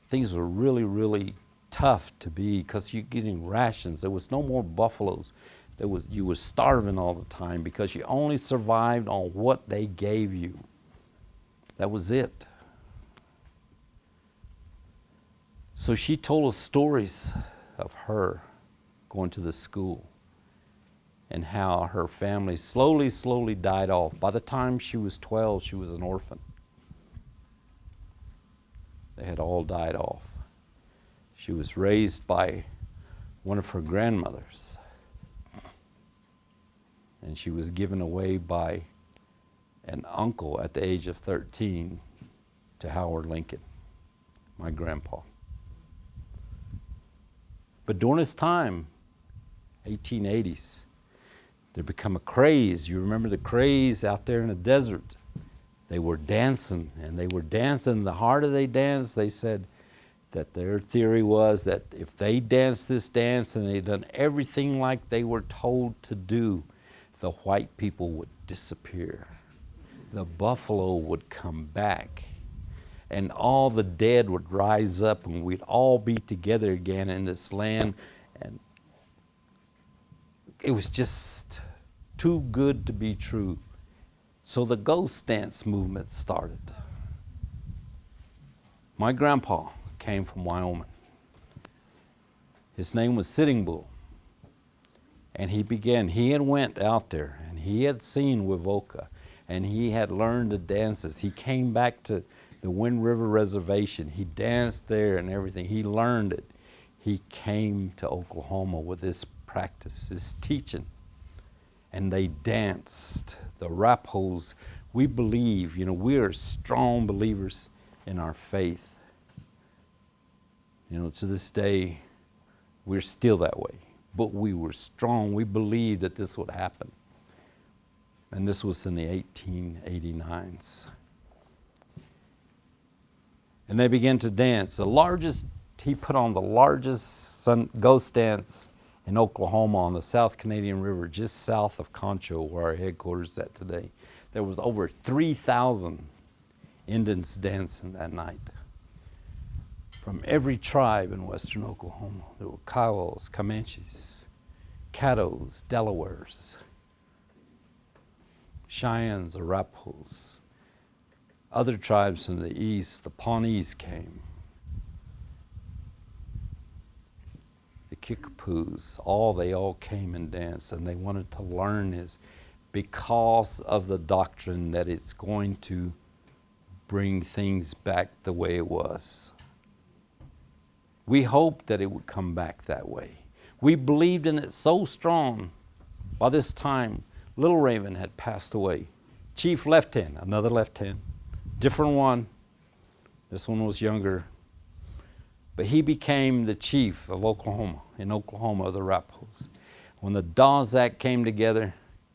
things were really, really tough to be, because you're getting rations. There was no more buffaloes. You were starving all the time because you only survived on what they gave you. That was it. So she told us stories of her going to the school and how her family slowly, slowly died off. By the time she was 12, she was an orphan. They had all died off. She was raised by one of her grandmothers, and she was given away by an uncle at the age of 13 to Howard Lincoln, my grandpa. But during this time, 1880s, there became a craze. You remember the craze out there in the desert? They were dancing, and they were dancing. The harder they danced, they said that their theory was that if they danced this dance and they'd done everything like they were told to do, the white people would disappear. The buffalo would come back, and all the dead would rise up, and we'd all be together again in this land. And it was just too good to be true. So the ghost dance movement started. My grandpa came from Wyoming. His name was Sitting Bull. And he had went out there, and he had seen Wivoka, and he had learned the dances. He came back to the Wind River Reservation. He danced there and everything. He learned it. He came to Oklahoma with this practice, this teaching, and they danced. The Arapahos, we believe, we are strong believers in our faith. To this day, we're still that way. But we were strong. We believed that this would happen. And this was in the 1889s. And they began to dance. He put on the largest ghost dance in Oklahoma on the South Canadian River, just south of Concho, where our headquarters is at today. There was over 3,000 Indians dancing that night from every tribe in western Oklahoma. There were Kiowas, Comanches, Caddos, Delawares, Cheyennes, Arapahos. Other tribes from the east, the Pawnees came. The Kickapoos, they all came and danced, and they wanted to learn this because of the doctrine that it's going to bring things back the way it was. We hoped that it would come back that way. We believed in it so strong. By this time, Little Raven had passed away. Chief Left Hand, another left hand, different one. This one was younger. But he became the chief of Oklahoma, in Oklahoma, of the Arapahos. When the Dawes Act came together,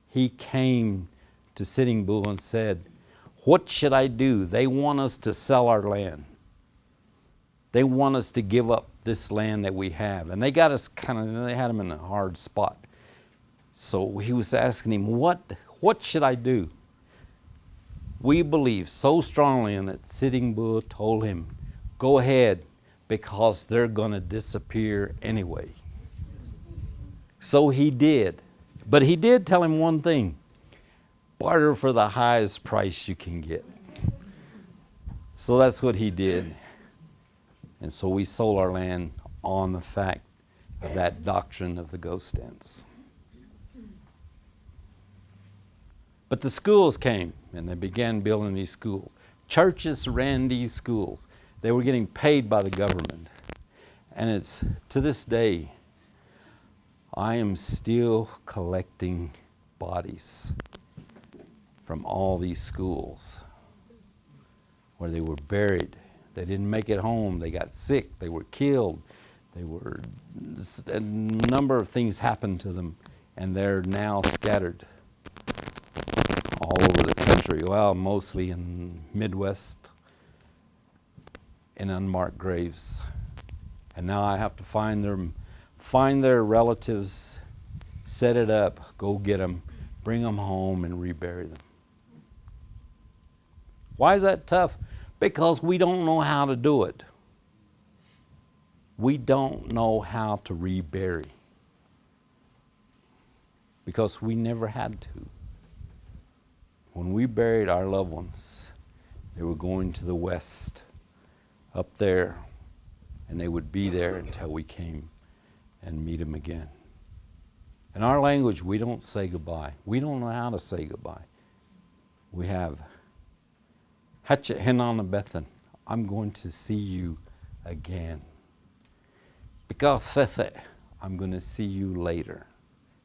he came to Sitting Bull and said, "What should I do? They want us to sell our land. They want us to give up this land that we have." And they got us they had him in a hard spot. So he was asking him, what should I do? We believe so strongly in it. Sitting Bull told him, "Go ahead, because they're going to disappear anyway." So he did. But he did tell him one thing: barter for the highest price you can get. So that's what he did. And so we sold our land on the fact of that doctrine of the ghost dance. But the schools came, and they began building these schools. Churches ran these schools. They were getting paid by the government. And it's to this day, I am still collecting bodies from all these schools where they were buried. They didn't make it home. They got sick. They were killed. A number of things happened to them, and they're now scattered all over the country. Well, mostly in Midwest, in unmarked graves. And now I have to find their relatives, set it up, go get them, bring them home, and rebury them. Why is that tough? Because we don't know how to do it. we don't know how to rebury because we never had to. When we buried our loved ones, they were going to the west, up there, and they would be there until we came and meet them again. In our language, we don't say goodbye. We don't know how to say goodbye. We have, Hatchet Henan Bethan, I'm going to see you again. Because I'm going to see you later.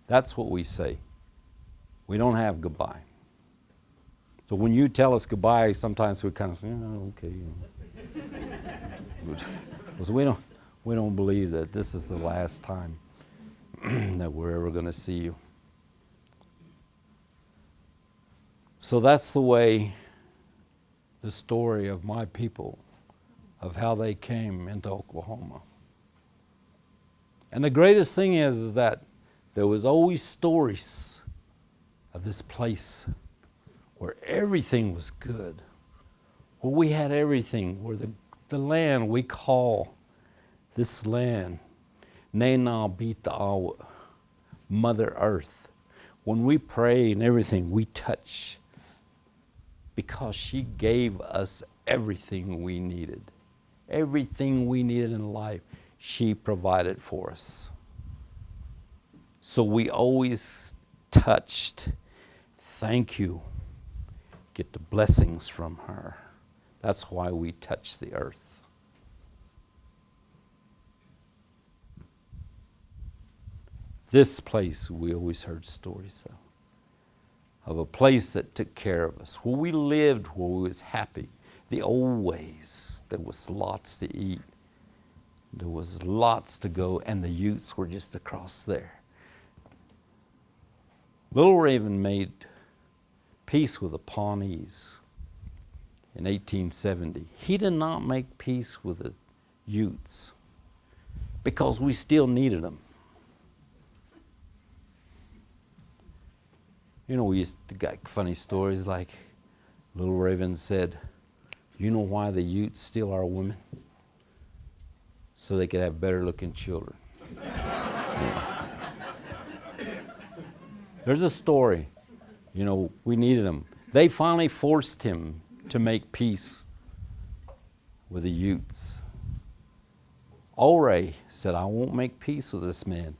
That's what we say. We don't have goodbye. So when you tell us goodbye, sometimes we kind of say, oh, okay. Because we don't believe that this is the last time that we're ever going to see you. So that's the way, the story of my people, of how they came into Oklahoma. And the greatest thing is that there was always stories of this place where everything was good, where we had everything, where the land we call this land, Nena Bita, Mother Earth. When we pray and everything, we touch because she gave us everything we needed. Everything we needed in life, she provided for us. So we always touched, thank you, get the blessings from her. That's why we touch the earth. This place we always heard stories of a place that took care of us, where we lived, where we was happy. The old ways, there was lots to eat. There was lots to go, and the Utes were just across there. Little Raven made peace with the Pawnees in 1870. He did not make peace with the Utes because we still needed them. You know, we used to get funny stories like Little Raven said, you know why the Utes steal our women? So they could have better looking children. Yeah. There's a story, you know, we needed him. They finally forced him to make peace with the Utes. Ore said, I won't make peace with this man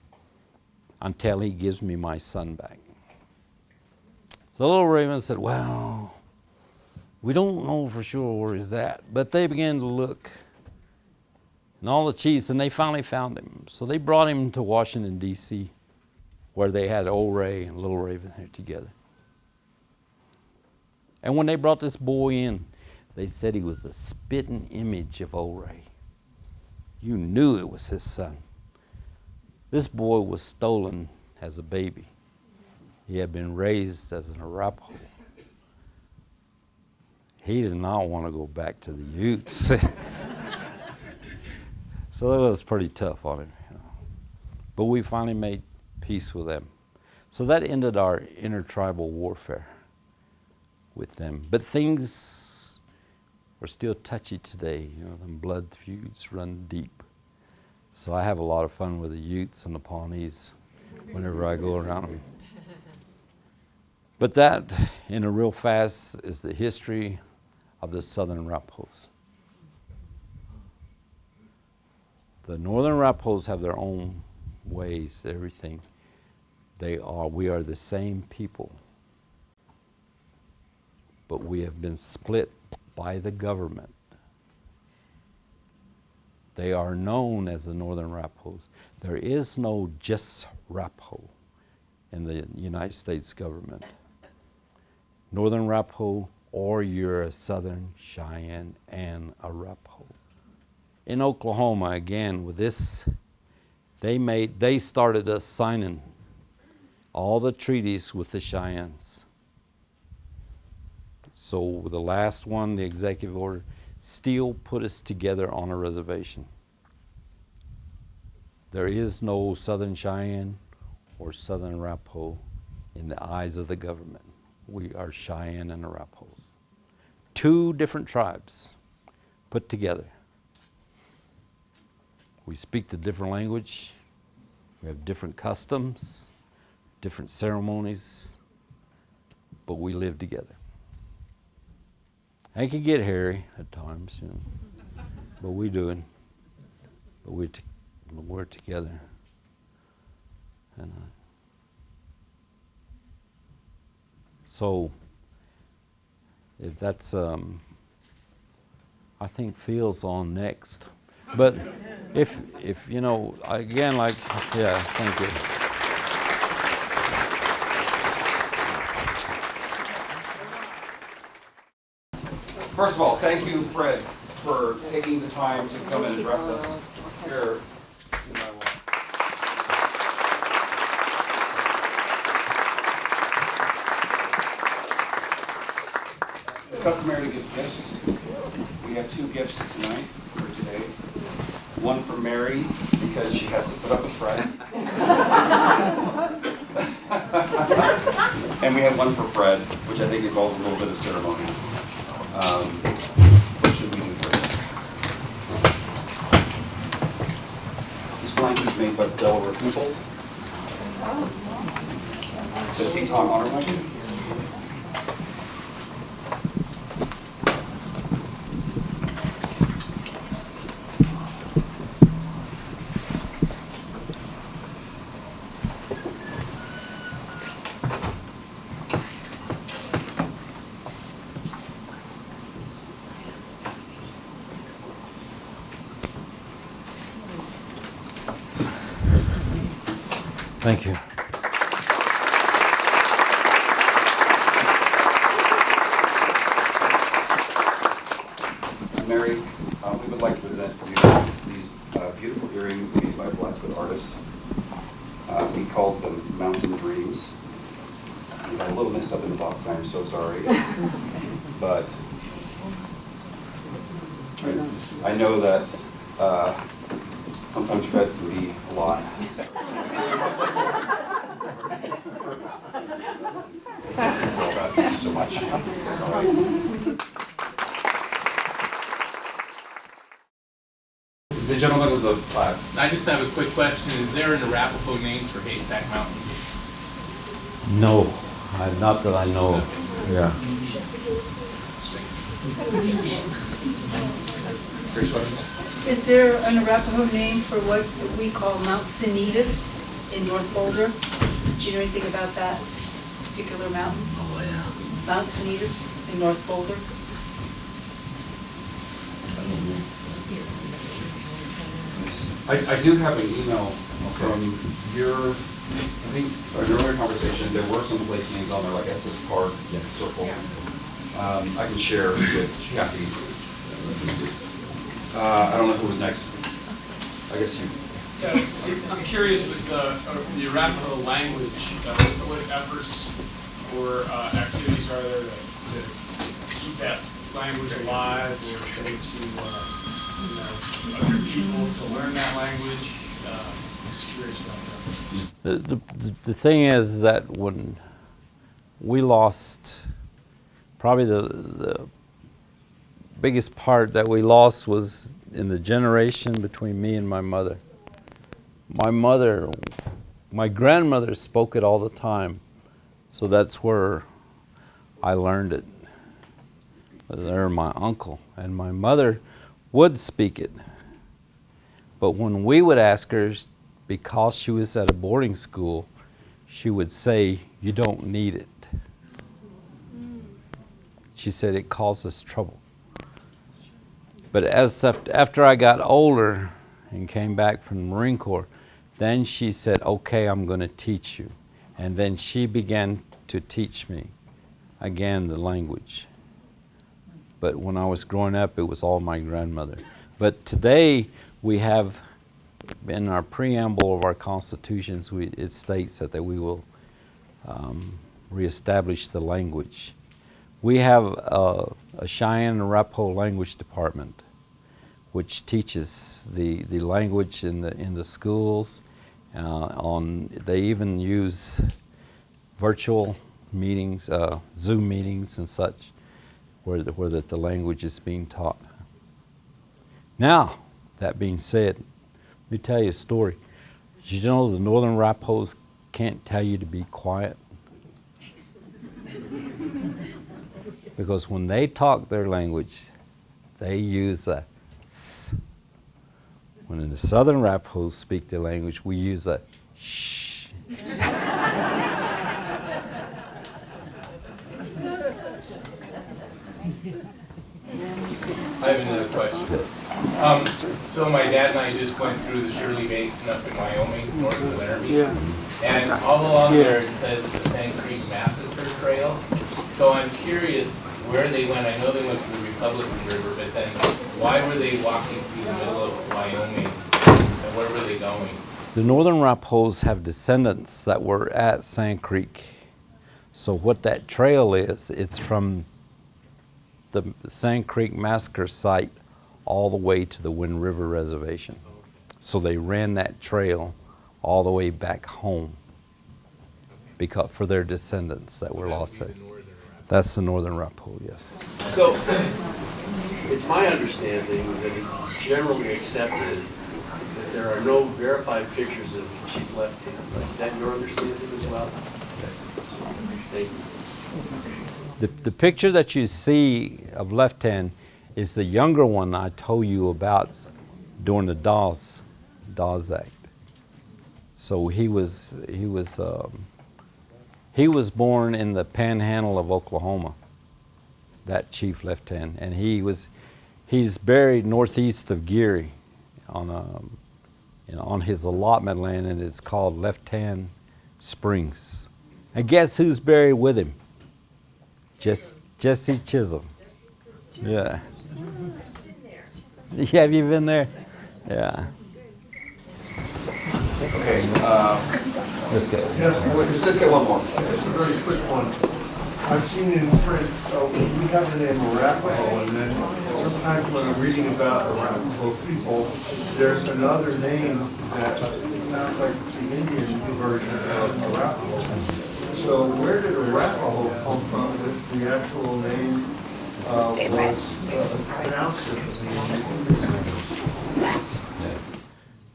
until he gives me my son back. So Little Raven said, well, we don't know for sure where he's at. But they began to look. And all the chiefs, and they finally found him. So they brought him to Washington, D.C., where they had Old Ray and Little Raven here together. And when they brought this boy in, they said he was the spitting image of Old Ray. You knew it was his son. This boy was stolen as a baby. He had been raised as an Arapaho. He did not want to go back to the Utes. So that was pretty tough on him. You know. But we finally made peace with them. So that ended our intertribal warfare with them. But things are still touchy today. You know, them blood feuds run deep. So I have a lot of fun with the Utes and the Pawnees whenever I go around them. But that, in a real fast, is the history of the Southern Arapahos. The Northern Arapahos have their own ways, everything. We are the same people. But we have been split by the government. They are known as the Northern Arapahos. There is no just Arapaho in the United States government. Northern Arapaho, or you're a Southern Cheyenne and Arapaho. In Oklahoma, again, with this, they started us signing all the treaties with the Cheyennes. So the last one, the executive order, still put us together on a reservation. There is no Southern Cheyenne or Southern Arapaho in the eyes of the government. We are Cheyenne and Arapahos. Two different tribes put together. We speak the different language. We have different customs, different ceremonies, but we live together. It can get hairy at times, you know, but we do it. But we're together. And so, if that's, I think Phil's on next. But if you know, again, like, yeah, thank you. First of all, thank you, Fred, for taking the time to come and address us here in Niwot. It's customary to give gifts. We have 2 gifts tonight for today. One for Mary, because she has to put up with Fred. And we have one for Fred, which I think involves a little bit of ceremony. What should we do first? This blanket is made by Delaware Peoples. The Teton Honor Blanket. Thank you. Mary, we would like to present you these beautiful earrings made by a Blackfoot artist. We called them Mountain Dreams. We got a little messed up in the box, I'm so sorry. But I know that sometimes Fred can be a lot. Thank you so much. The gentleman with the flag. I just have a quick question. Is there an Arapaho name for Haystack Mountain? No, not that I know. Yeah. Is there an Arapaho name for what we call Mount Sinitas in North Boulder? Do you know anything about that particular mountain? Oh, yeah. Mount Sinitas in North Boulder? I do have an email from your, I think, an earlier conversation. There were some place names on there, like Estes Park, Circle. I can share with Kathy. I don't know who was next. I guess you. Yeah, I'm curious with the Arapaho language, what efforts or activities are there to keep that language alive, or to other people to learn that language? Just curious about that. The thing is that when we lost, probably the biggest part that we lost was in the generation between me and my mother. My grandmother spoke it all the time, so that's where I learned it. There, my uncle and my mother would speak it, but when we would ask her, because she was at a boarding school, she would say, "You don't need it." She said it causes trouble. But after I got older and came back from the Marine Corps, then she said, "Okay, I'm going to teach you." And then she began to teach me again the language. But when I was growing up, it was all my grandmother. But today we have, in our preamble of our constitutions, it states that we will reestablish the language. We have a Cheyenne Arapaho language department, which teaches the language in the schools. They even use virtual meetings, Zoom meetings and such, where the language is being taught. Now, that being said, Let me tell you a story. Did you know the Northern Arapahos can't tell you to be quiet? Because when they talk their language, they use a s. When the Southern Arapahos speak their language, we use a shh. I have another question. So my dad and I just went through the Shirley Basin up in Wyoming, north of Laramie. And all along there it says the Sand Creek Massacre Trail. So I'm curious where they went. I know they went to the Republican River, but then why were they walking through the middle of Wyoming? And where were they going? The Northern Arapahos have descendants that were at Sand Creek. So what that trail is, it's from the Sand Creek Massacre site all the way to the Wind River Reservation. So they ran that trail all the way back home because for their descendants that were lost there. That's the Northern Arapaho, yes. So it's my understanding that it's generally accepted that there are no verified pictures of Chief Left Hand. Is that your understanding as well? Thank you. The picture that you see of Left Hand is the younger one I told you about during the Dawes Act. So he was born in the Panhandle of Oklahoma. That Chief Left Hand, and he's buried northeast of Geary on his allotment land, and it's called Left Hand Springs. And guess who's buried with him? Jesse Chisholm. Yeah. Have you been there? Yeah. Okay. Let's go. Let's get one more. Just a very quick one. I've seen in print, we have the name Arapaho, and then sometimes when I'm reading about Arapaho people, there's another name that sounds like the Indian version of Arapaho. So where did Arapaho come from if the actual name was pronounced differently?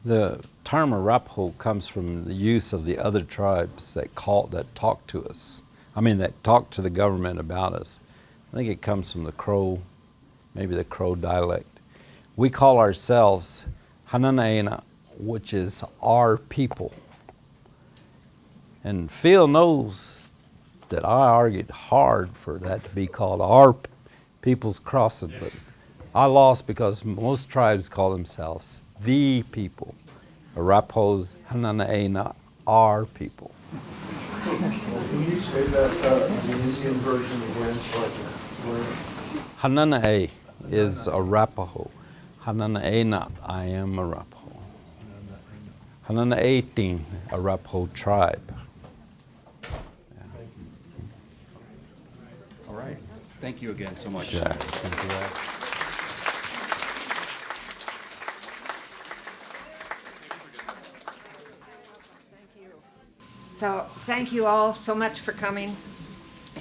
The term Arapaho comes from the use of the other tribes that talk to us. That talk to the government about us. I think it comes from the Crow, maybe the Crow dialect. We call ourselves Hananaena, which is our people. And Phil knows that I argued hard for that to be called our people's crossing, but I lost because most tribes call themselves the people. Arapahos, Hananaena, our people. Can you say that the Indian version again? Hananae is Arapaho. Hananaena, I am Arapaho. Hananaeting, Arapaho tribe. All right. Thank you again so much. Yeah, thank you. So thank you all so much for coming,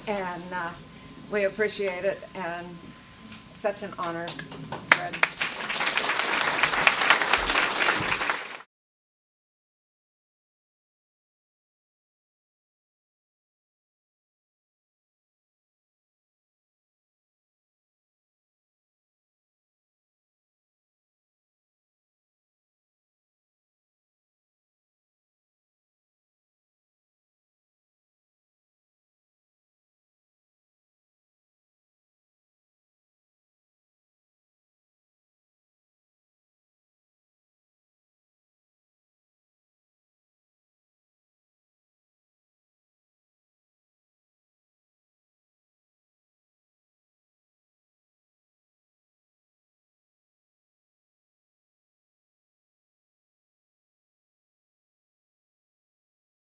and we appreciate it, and such an honor